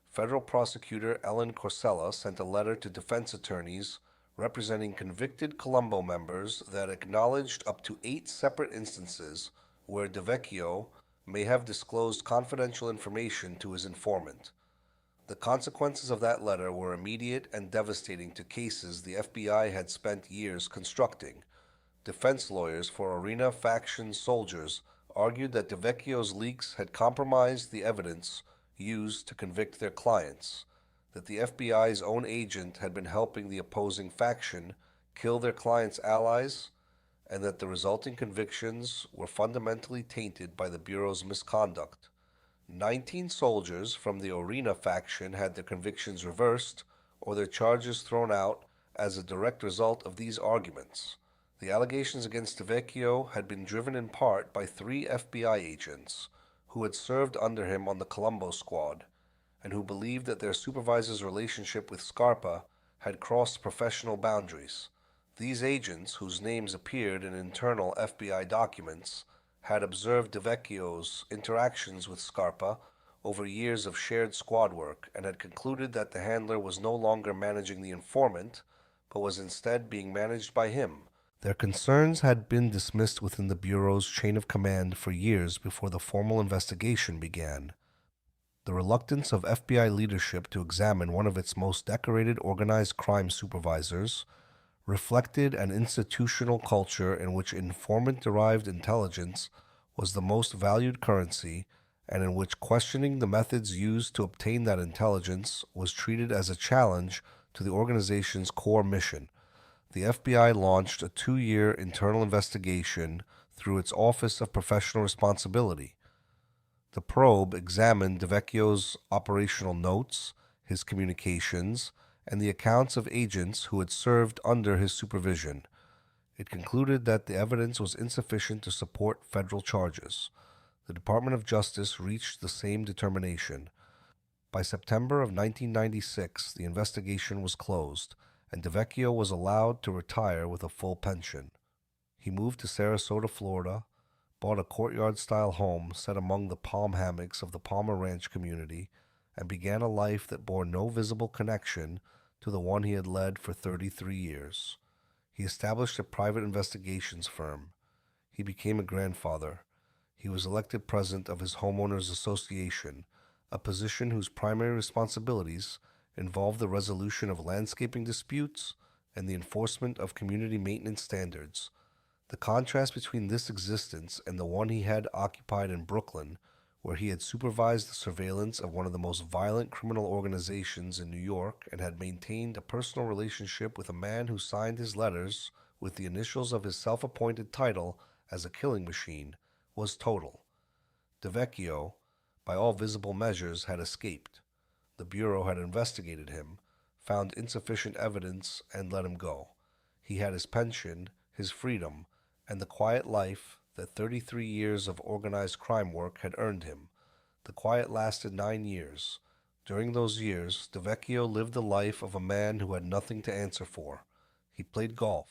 federal prosecutor Ellen Corsella sent a letter to defense attorneys representing convicted Colombo members that acknowledged up to 8 separate instances where DeVecchio may have disclosed confidential information to his informant. The consequences of that letter were immediate and devastating to cases the FBI had spent years constructing. Defense lawyers for Orena faction soldiers argued that DeVecchio's leaks had compromised the evidence used to convict their clients, that the FBI's own agent had been helping the opposing faction kill their clients' allies, and that the resulting convictions were fundamentally tainted by the Bureau's misconduct. 19 soldiers from the Orena faction had their convictions reversed or their charges thrown out as a direct result of these arguments. The allegations against DeVecchio had been driven in part by 3 FBI agents who had served under him on the Colombo squad, and who believed that their supervisor's relationship with Scarpa had crossed professional boundaries. These agents, whose names appeared in internal FBI documents, had observed DeVecchio's interactions with Scarpa over years of shared squad work and had concluded that the handler was no longer managing the informant, but was instead being managed by him. Their concerns had been dismissed within the Bureau's chain of command for years before the formal investigation began. The reluctance of FBI leadership to examine one of its most decorated organized crime supervisors reflected an institutional culture in which informant-derived intelligence was the most valued currency, and in which questioning the methods used to obtain that intelligence was treated as a challenge to the organization's core mission. The FBI launched a 2-year internal investigation through its Office of Professional Responsibility. The probe examined DeVecchio's operational notes, his communications, and the accounts of agents who had served under his supervision. It concluded that the evidence was insufficient to support federal charges. The Department of Justice reached the same determination. By September of 1996, the investigation was closed, and DeVecchio was allowed to retire with a full pension. He moved to Sarasota, Florida, bought a courtyard-style home set among the palm hammocks of the Palmer Ranch community, and began a life that bore no visible connection to the one he had led for 33 years. He established a private investigations firm. He became a grandfather. he was elected president of his homeowners association, a position whose primary responsibilities involved the resolution of landscaping disputes and the enforcement of community maintenance standards. The contrast between this existence and the one he had occupied in Brooklyn, where he had supervised the surveillance of one of the most violent criminal organizations in New York and had maintained a personal relationship with a man who signed his letters with the initials of his self-appointed title as a killing machine, was total. DeVecchio, by all visible measures, had escaped. The Bureau had investigated him, found insufficient evidence, and let him go. He had his pension, his freedom, and the quiet life that 33 years of organized crime work had earned him. The quiet lasted 9 years. During those years, DeVecchio lived the life of a man who had nothing to answer for. He played golf.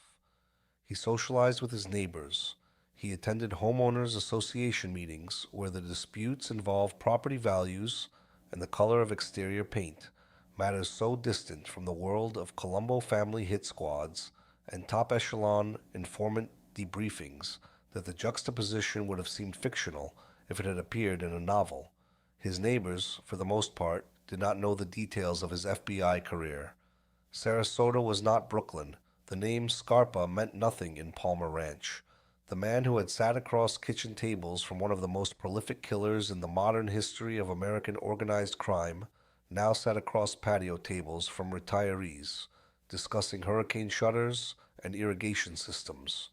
He socialized with his neighbors. He attended homeowners association meetings where the disputes involved property values and the color of exterior paint, matters so distant from the world of Colombo family hit squads and top echelon informant debriefings that the juxtaposition would have seemed fictional if it had appeared in a novel. His neighbors, for the most part, did not know the details of his FBI career. Sarasota was not Brooklyn. The name Scarpa meant nothing in Palmer Ranch. The man who had sat across kitchen tables from one of the most prolific killers in the modern history of American organized crime now sat across patio tables from retirees, discussing hurricane shutters and irrigation systems.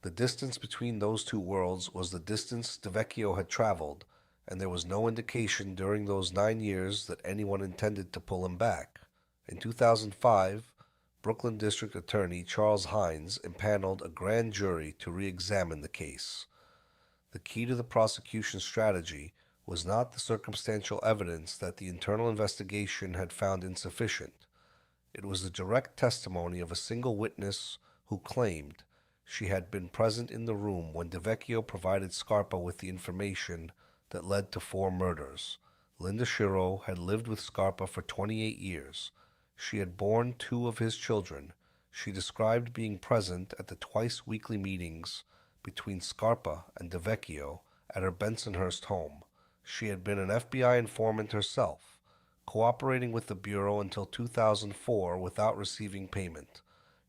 The distance between those two worlds was the distance DeVecchio had traveled, and there was no indication during those 9 years that anyone intended to pull him back. In 2005, Brooklyn District Attorney Charles Hines impaneled a grand jury to re-examine the case. The key to the prosecution's strategy was not the circumstantial evidence that the internal investigation had found insufficient. It was the direct testimony of a single witness who claimed she had been present in the room when DeVecchio provided Scarpa with the information that led to 4 murders. Linda Schiro had lived with Scarpa for 28 years. She had borne 2 of his children. She described being present at the twice-weekly meetings between Scarpa and DeVecchio at her Bensonhurst home. She had been an FBI informant herself, cooperating with the Bureau until 2004 without receiving payment.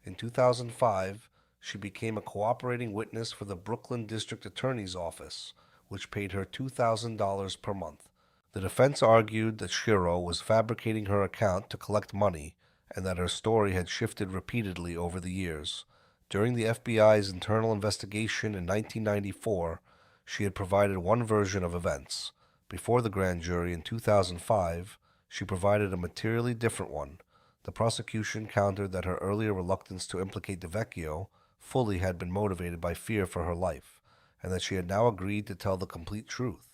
In 2005, she became a cooperating witness for the Brooklyn District Attorney's Office, which paid her $2,000 per month. The defense argued that Schiro was fabricating her account to collect money and that her story had shifted repeatedly over the years. During the FBI's internal investigation in 1994, she had provided one version of events. Before the grand jury in 2005, she provided a materially different one. The prosecution countered that her earlier reluctance to implicate DeVecchio fully had been motivated by fear for her life, and that she had now agreed to tell the complete truth.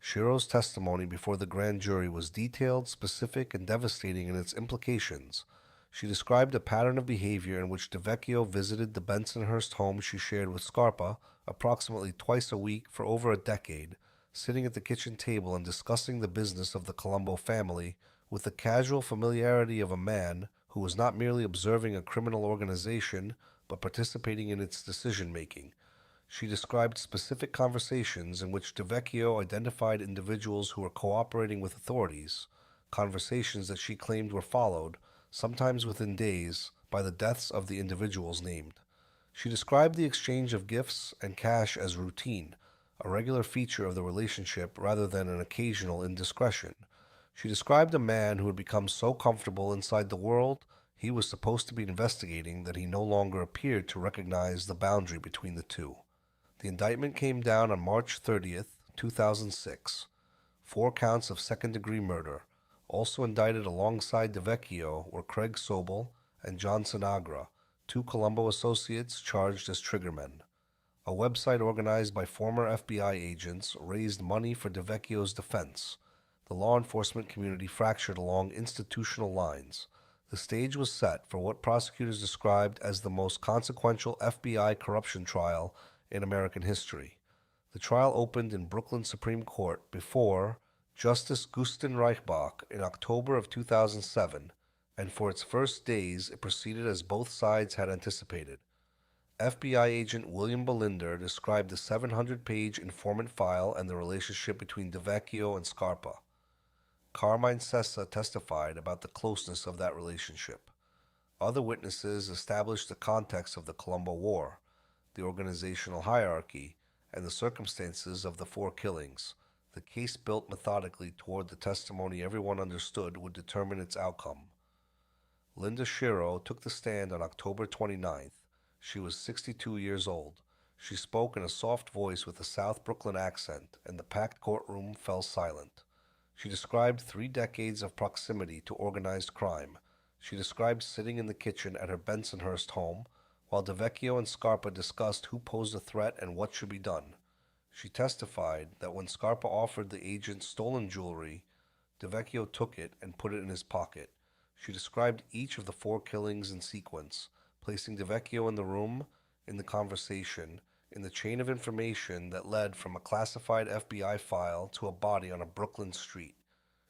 Schiro's testimony before the grand jury was detailed, specific, and devastating in its implications. She described a pattern of behavior in which DeVecchio visited the Bensonhurst home she shared with Scarpa approximately twice a week for over a decade, sitting at the kitchen table and discussing the business of the Colombo family with the casual familiarity of a man who was not merely observing a criminal organization but participating in its decision-making. She described specific conversations in which DeVecchio identified individuals who were cooperating with authorities, conversations that she claimed were followed, sometimes within days, by the deaths of the individuals named. She described the exchange of gifts and cash as routine, a regular feature of the relationship rather than an occasional indiscretion. She described a man who had become so comfortable inside the world he was supposed to be investigating that he no longer appeared to recognize the boundary between the two. The indictment came down on March 30th, 2006. 4 counts of second-degree murder. Also indicted alongside DeVecchio were Craig Sobel and John Sinagra, 2 Colombo associates charged as triggermen. A website organized by former FBI agents raised money for DeVecchio's defense. The law enforcement community fractured along institutional lines. The stage was set for what prosecutors described as the most consequential FBI corruption trial in American history. The trial opened in Brooklyn Supreme Court before Justice Gustin Reichbach in October of 2007, and for its first days it proceeded as both sides had anticipated. FBI agent William Belinder described the 700-page informant file and the relationship between DeVecchio and Scarpa. Carmine testified about the closeness of that relationship. Other witnesses established the context of the Colombo War, the organizational hierarchy, and the circumstances of the four killings. The case built methodically toward the testimony everyone understood would determine its outcome. Linda Schiro took the stand on October 29th. She was 62 years old. She spoke in a soft voice with a South Brooklyn accent, and the packed courtroom fell silent. She described 3 decades of proximity to organized crime. She described sitting in the kitchen at her Bensonhurst home, while DeVecchio and Scarpa discussed who posed a threat and what should be done. She testified that when Scarpa offered the agent stolen jewelry, DeVecchio took it and put it in his pocket. She described each of the 4 killings in sequence, placing DeVecchio in the room, in the conversation, in the chain of information that led from a classified FBI file to a body on a Brooklyn street.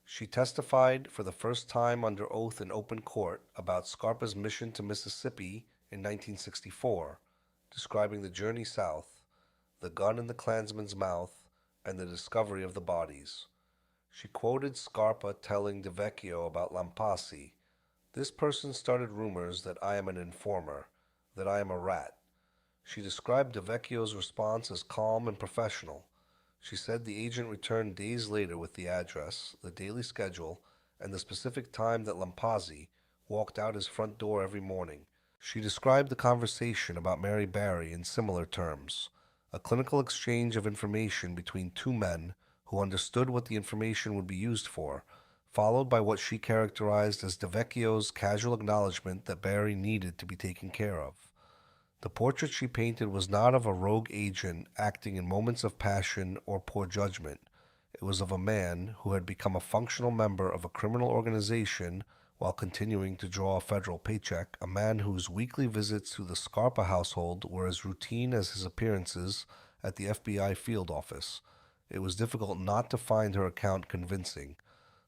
She testified for the first time under oath in open court about Scarpa's mission to Mississippi in 1964, describing the journey south, the gun in the Klansman's mouth, and the discovery of the bodies. She quoted Scarpa telling DeVecchio about Lampassi, "This person started rumors that I am an informer, that I am a rat." She described DeVecchio's response as calm and professional. She said the agent returned days later with the address, the daily schedule, and the specific time that Lampassi walked out his front door every morning. She described the conversation about Mary Barry in similar terms, a clinical exchange of information between 2 men who understood what the information would be used for, followed by what she characterized as DeVecchio's casual acknowledgement that Barry needed to be taken care of. The portrait she painted was not of a rogue agent acting in moments of passion or poor judgment. It was of a man who had become a functional member of a criminal organization while continuing to draw a federal paycheck, a man whose weekly visits to the Scarpa household were as routine as his appearances at the FBI field office. It was difficult not to find her account convincing.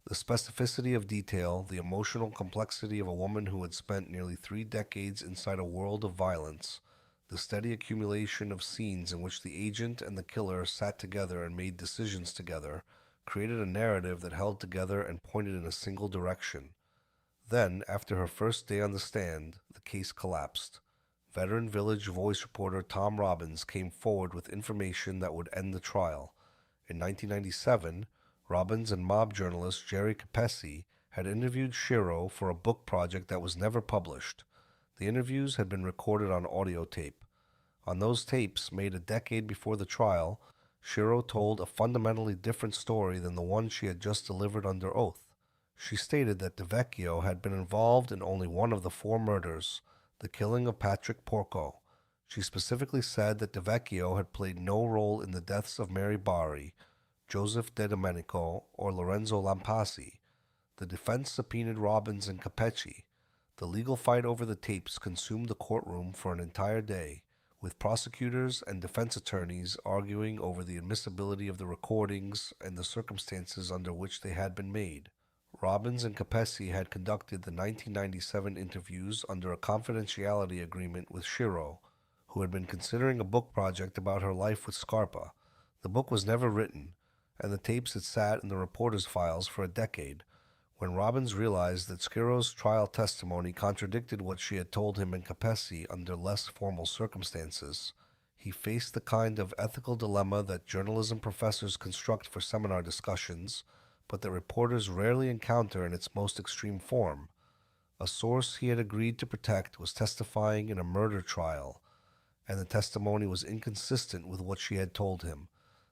The specificity of detail, the emotional complexity of a woman who had spent nearly 3 decades inside a world of violence, the steady accumulation of scenes in which the agent and the killer sat together and made decisions together, created a narrative that held together and pointed in a single direction. Then, after her first day on the stand, the case collapsed. Veteran Village Voice reporter Tom Robbins came forward with information that would end the trial. In 1997, Robbins and mob journalist Jerry Capesi had interviewed Schiro for a book project that was never published. The interviews had been recorded on audio tape. On those tapes, made a decade before the trial, Schiro told a fundamentally different story than the one she had just delivered under oath. She stated that DeVecchio had been involved in only one of the 4 murders, the killing of Patrick Porco. She specifically said that DeVecchio had played no role in the deaths of Mary Barry, Joseph De Domenico, or Lorenzo Lampassi. The defense subpoenaed Robbins and Capecci. The legal fight over the tapes consumed the courtroom for an entire day, with prosecutors and defense attorneys arguing over the admissibility of the recordings and the circumstances under which they had been made. Robbins and Capesi had conducted the 1997 interviews under a confidentiality agreement with Schiro, who had been considering a book project about her life with Scarpa. The book was never written, and the tapes had sat in the reporter's files for a decade. When Robbins realized that Schiro's trial testimony contradicted what she had told him and Capesi under less formal circumstances, he faced the kind of ethical dilemma that journalism professors construct for seminar discussions, but that reporters rarely encounter in its most extreme form. A source he had agreed to protect was testifying in a murder trial, and the testimony was inconsistent with what she had told him.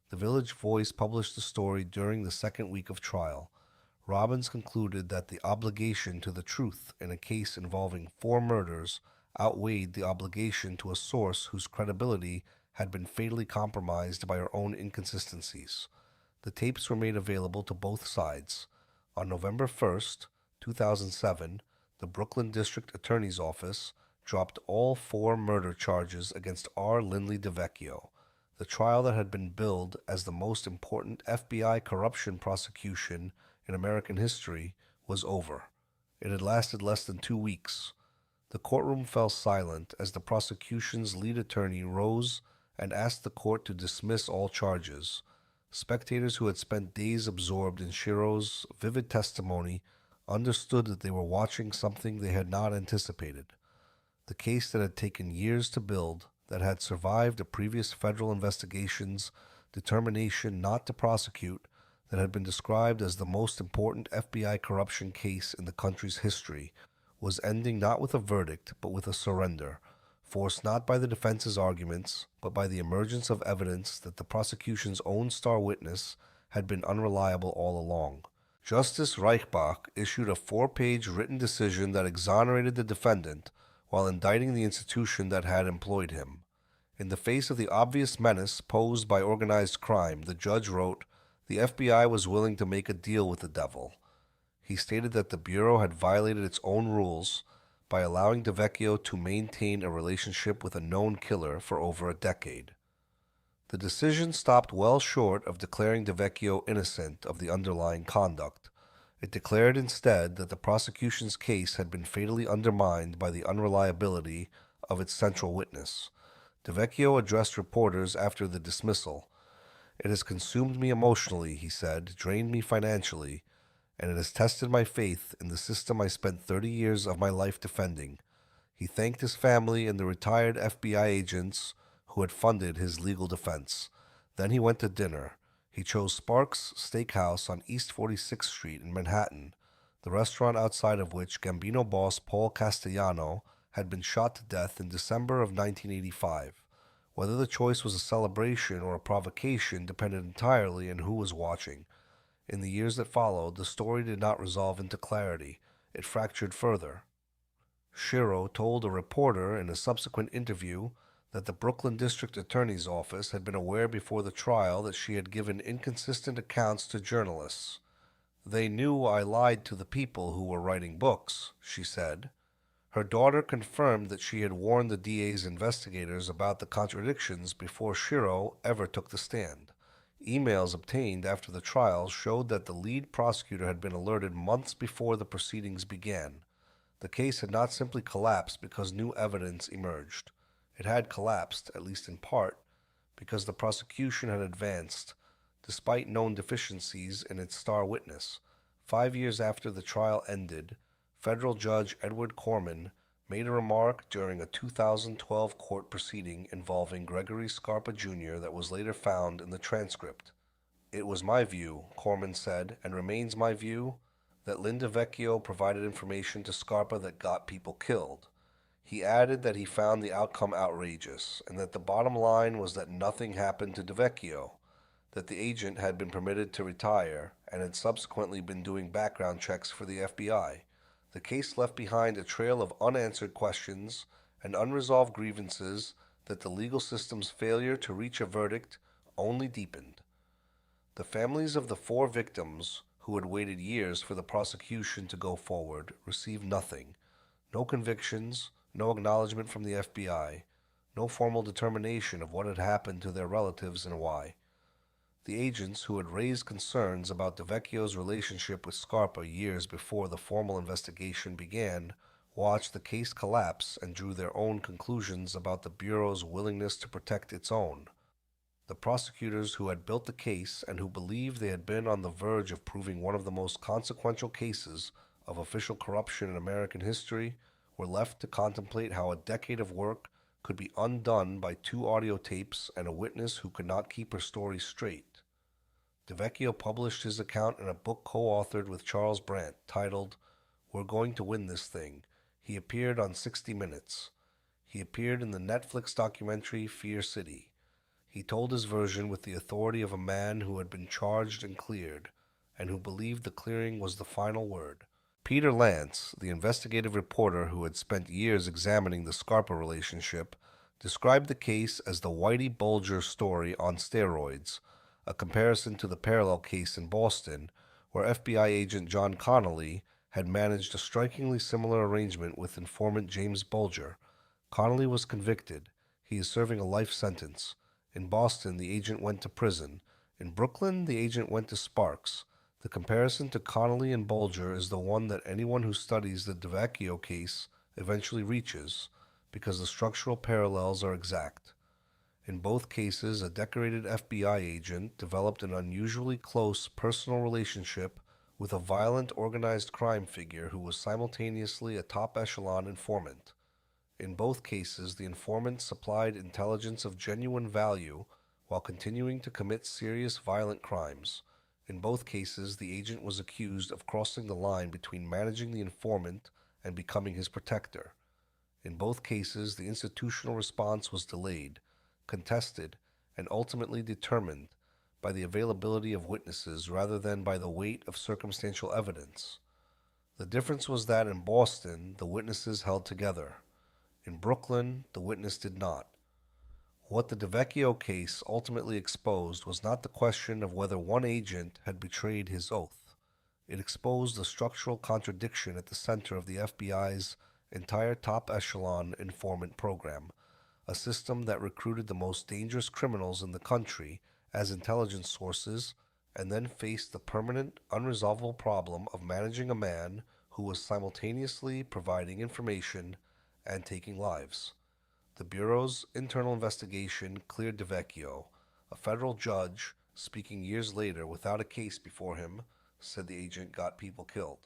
The Village Voice published the story during the second week of trial. Robbins concluded that the obligation to the truth in a case involving 4 murders outweighed the obligation to a source whose credibility had been fatally compromised by her own inconsistencies. The tapes were made available to both sides. On November 1st, 2007, the Brooklyn District Attorney's Office dropped all 4 murder charges against R. Lindley DeVecchio. The trial that had been billed as the most important FBI corruption prosecution in American history was over. It had lasted less than 2 weeks. The courtroom fell silent as the prosecution's lead attorney rose and asked the court to dismiss all charges. Spectators who had spent days absorbed in Schiro's vivid testimony understood that they were watching something they had not anticipated. The case that had taken years to build, that had survived a previous federal investigation's determination not to prosecute, that had been described as the most important FBI corruption case in the country's history, was ending not with a verdict, but with a surrender, forced not by the defense's arguments, but by the emergence of evidence that the prosecution's own star witness had been unreliable all along. Justice Reichbach issued a 4-page written decision that exonerated the defendant while indicting the institution that had employed him. In the face of the obvious menace posed by organized crime, the judge wrote, "The FBI was willing to make a deal with the devil." He stated that the Bureau had violated its own rules by allowing DeVecchio to maintain a relationship with a known killer for over a decade. The decision stopped well short of declaring DeVecchio innocent of the underlying conduct. It declared instead that the prosecution's case had been fatally undermined by the unreliability of its central witness. DeVecchio addressed reporters after the dismissal. "It has consumed me emotionally," he said, "drained me financially, and it has tested my faith in the system I spent 30 years of my life defending." He thanked his family and the retired FBI agents who had funded his legal defense. Then he went to dinner. He chose Sparks Steakhouse on East 46th Street in Manhattan, the restaurant outside of which Gambino boss Paul Castellano had been shot to death in December of 1985. Whether the choice was a celebration or a provocation depended entirely on who was watching. In the years that followed, the story did not resolve into clarity. It fractured further. Schiro told a reporter in a subsequent interview that the Brooklyn District Attorney's Office had been aware before the trial that she had given inconsistent accounts to journalists. "They knew I lied to the people who were writing books," she said. Her daughter confirmed that she had warned the DA's investigators about the contradictions before Schiro ever took the stand. Emails obtained after the trial showed that the lead prosecutor had been alerted months before the proceedings began. The case had not simply collapsed because new evidence emerged. It had collapsed, at least in part, because the prosecution had advanced, despite known deficiencies in its star witness. 5 years after the trial ended, federal judge Edward Corman made a remark during a 2012 court proceeding involving Gregory Scarpa Sr. that was later found in the transcript. "It was my view," Corman said, "and remains my view, that Lin DeVecchio provided information to Scarpa that got people killed." He added that he found the outcome outrageous, and that the bottom line was that nothing happened to DeVecchio, that the agent had been permitted to retire and had subsequently been doing background checks for the FBI. The case left behind a trail of unanswered questions and unresolved grievances that the legal system's failure to reach a verdict only deepened. The families of the 4 victims, who had waited years for the prosecution to go forward, received nothing. No convictions, no acknowledgement from the FBI, no formal determination of what had happened to their relatives and why. The agents who had raised concerns about DeVecchio's relationship with Scarpa years before the formal investigation began watched the case collapse and drew their own conclusions about the Bureau's willingness to protect its own. The prosecutors who had built the case and who believed they had been on the verge of proving one of the most consequential cases of official corruption in American history were left to contemplate how a decade of work could be undone by 2 audio tapes and a witness who could not keep her story straight. DeVecchio published his account in a book co-authored with Charles Brandt titled "We're Going to Win This Thing." He appeared on 60 Minutes. He appeared in the Netflix documentary Fear City. He told his version with the authority of a man who had been charged and cleared, and who believed the clearing was the final word. Peter Lance, the investigative reporter who had spent years examining the Scarpa relationship, described the case as the Whitey Bulger story on steroids, a comparison to the parallel case in Boston, where FBI agent John Connolly had managed a strikingly similar arrangement with informant James Bulger. Connolly was convicted. He is serving a life sentence. In Boston, the agent went to prison. In Brooklyn, the agent went to Sparks. The comparison to Connolly and Bulger is the one that anyone who studies the DeVecchio case eventually reaches, because the structural parallels are exact. In both cases, a decorated FBI agent developed an unusually close personal relationship with a violent organized crime figure who was simultaneously a top echelon informant. In both cases, the informant supplied intelligence of genuine value while continuing to commit serious violent crimes. In both cases, the agent was accused of crossing the line between managing the informant and becoming his protector. In both cases, the institutional response was delayed, contested, and ultimately determined by the availability of witnesses rather than by the weight of circumstantial evidence. The difference was that in Boston, the witnesses held together. In Brooklyn, the witness did not. What the DeVecchio case ultimately exposed was not the question of whether one agent had betrayed his oath. It exposed the structural contradiction at the center of the FBI's entire top echelon informant program, a system that recruited the most dangerous criminals in the country as intelligence sources and then faced the permanent, unresolvable problem of managing a man who was simultaneously providing information and taking lives. The Bureau's internal investigation cleared DeVecchio. A federal judge, speaking years later without a case before him, said the agent got people killed.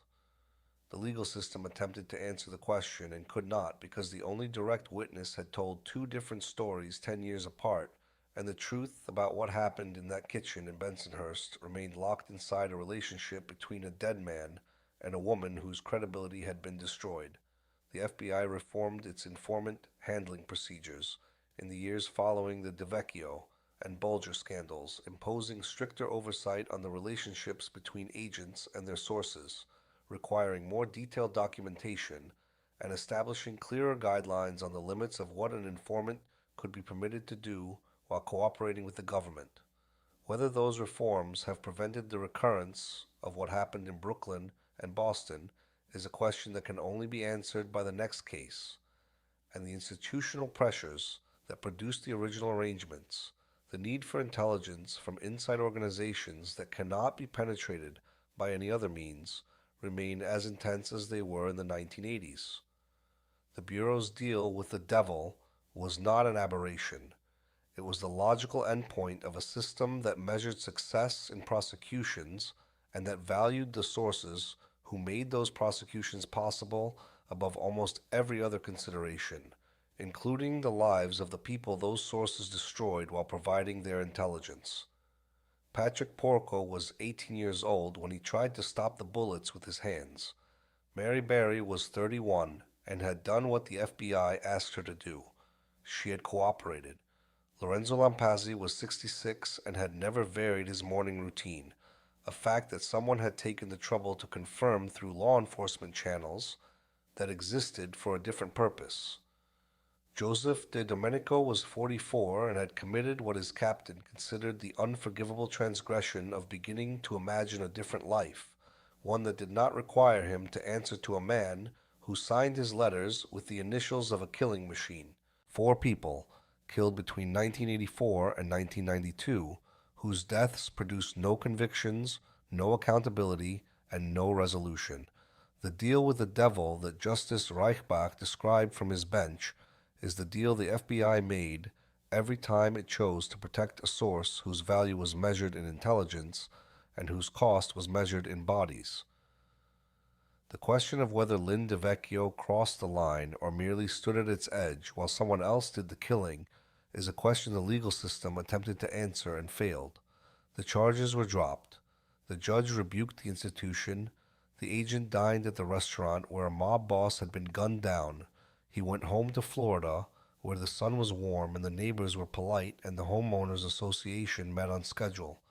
The legal system attempted to answer the question and could not because the only direct witness had told two different stories 10 years apart, and the truth about what happened in that kitchen in Bensonhurst remained locked inside a relationship between a dead man and a woman whose credibility had been destroyed. The FBI reformed its informant handling procedures in the years following the DeVecchio and Bulger scandals, imposing stricter oversight on the relationships between agents and their sources, requiring more detailed documentation, and establishing clearer guidelines on the limits of what an informant could be permitted to do while cooperating with the government. Whether those reforms have prevented the recurrence of what happened in Brooklyn and Boston is a question that can only be answered by the next case, and the institutional pressures that produced the original arrangements, the need for intelligence from inside organizations that cannot be penetrated by any other means, remain as intense as they were in the 1980s. The Bureau's deal with the devil was not an aberration. It was the logical endpoint of a system that measured success in prosecutions and that valued the sources who made those prosecutions possible above almost every other consideration, including the lives of the people those sources destroyed while providing their intelligence. Patrick Porco was 18 years old when he tried to stop the bullets with his hands. Mary Berry was 31 and had done what the FBI asked her to do. She had cooperated. Lorenzo Lampazzi was 66 and had never varied his morning routine, a fact that someone had taken the trouble to confirm through law enforcement channels that existed for a different purpose. Joseph de Domenico was 44 and had committed what his captain considered the unforgivable transgression of beginning to imagine a different life, one that did not require him to answer to a man who signed his letters with the initials of a killing machine. 4 people killed between 1984 and 1992, whose deaths produced no convictions, no accountability, and no resolution. The deal with the devil that Justice Reichbach described from his bench is the deal the FBI made every time it chose to protect a source whose value was measured in intelligence and whose cost was measured in bodies. The question of whether Lin DeVecchio crossed the line or merely stood at its edge while someone else did the killing is a question the legal system attempted to answer and failed. The charges were dropped. The judge rebuked the institution. The agent dined at the restaurant where a mob boss had been gunned down. He went home to Florida, where the sun was warm and the neighbors were polite and the homeowners association met on schedule.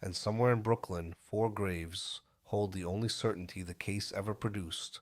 And somewhere in Brooklyn, 4 graves hold the only certainty the case ever produced,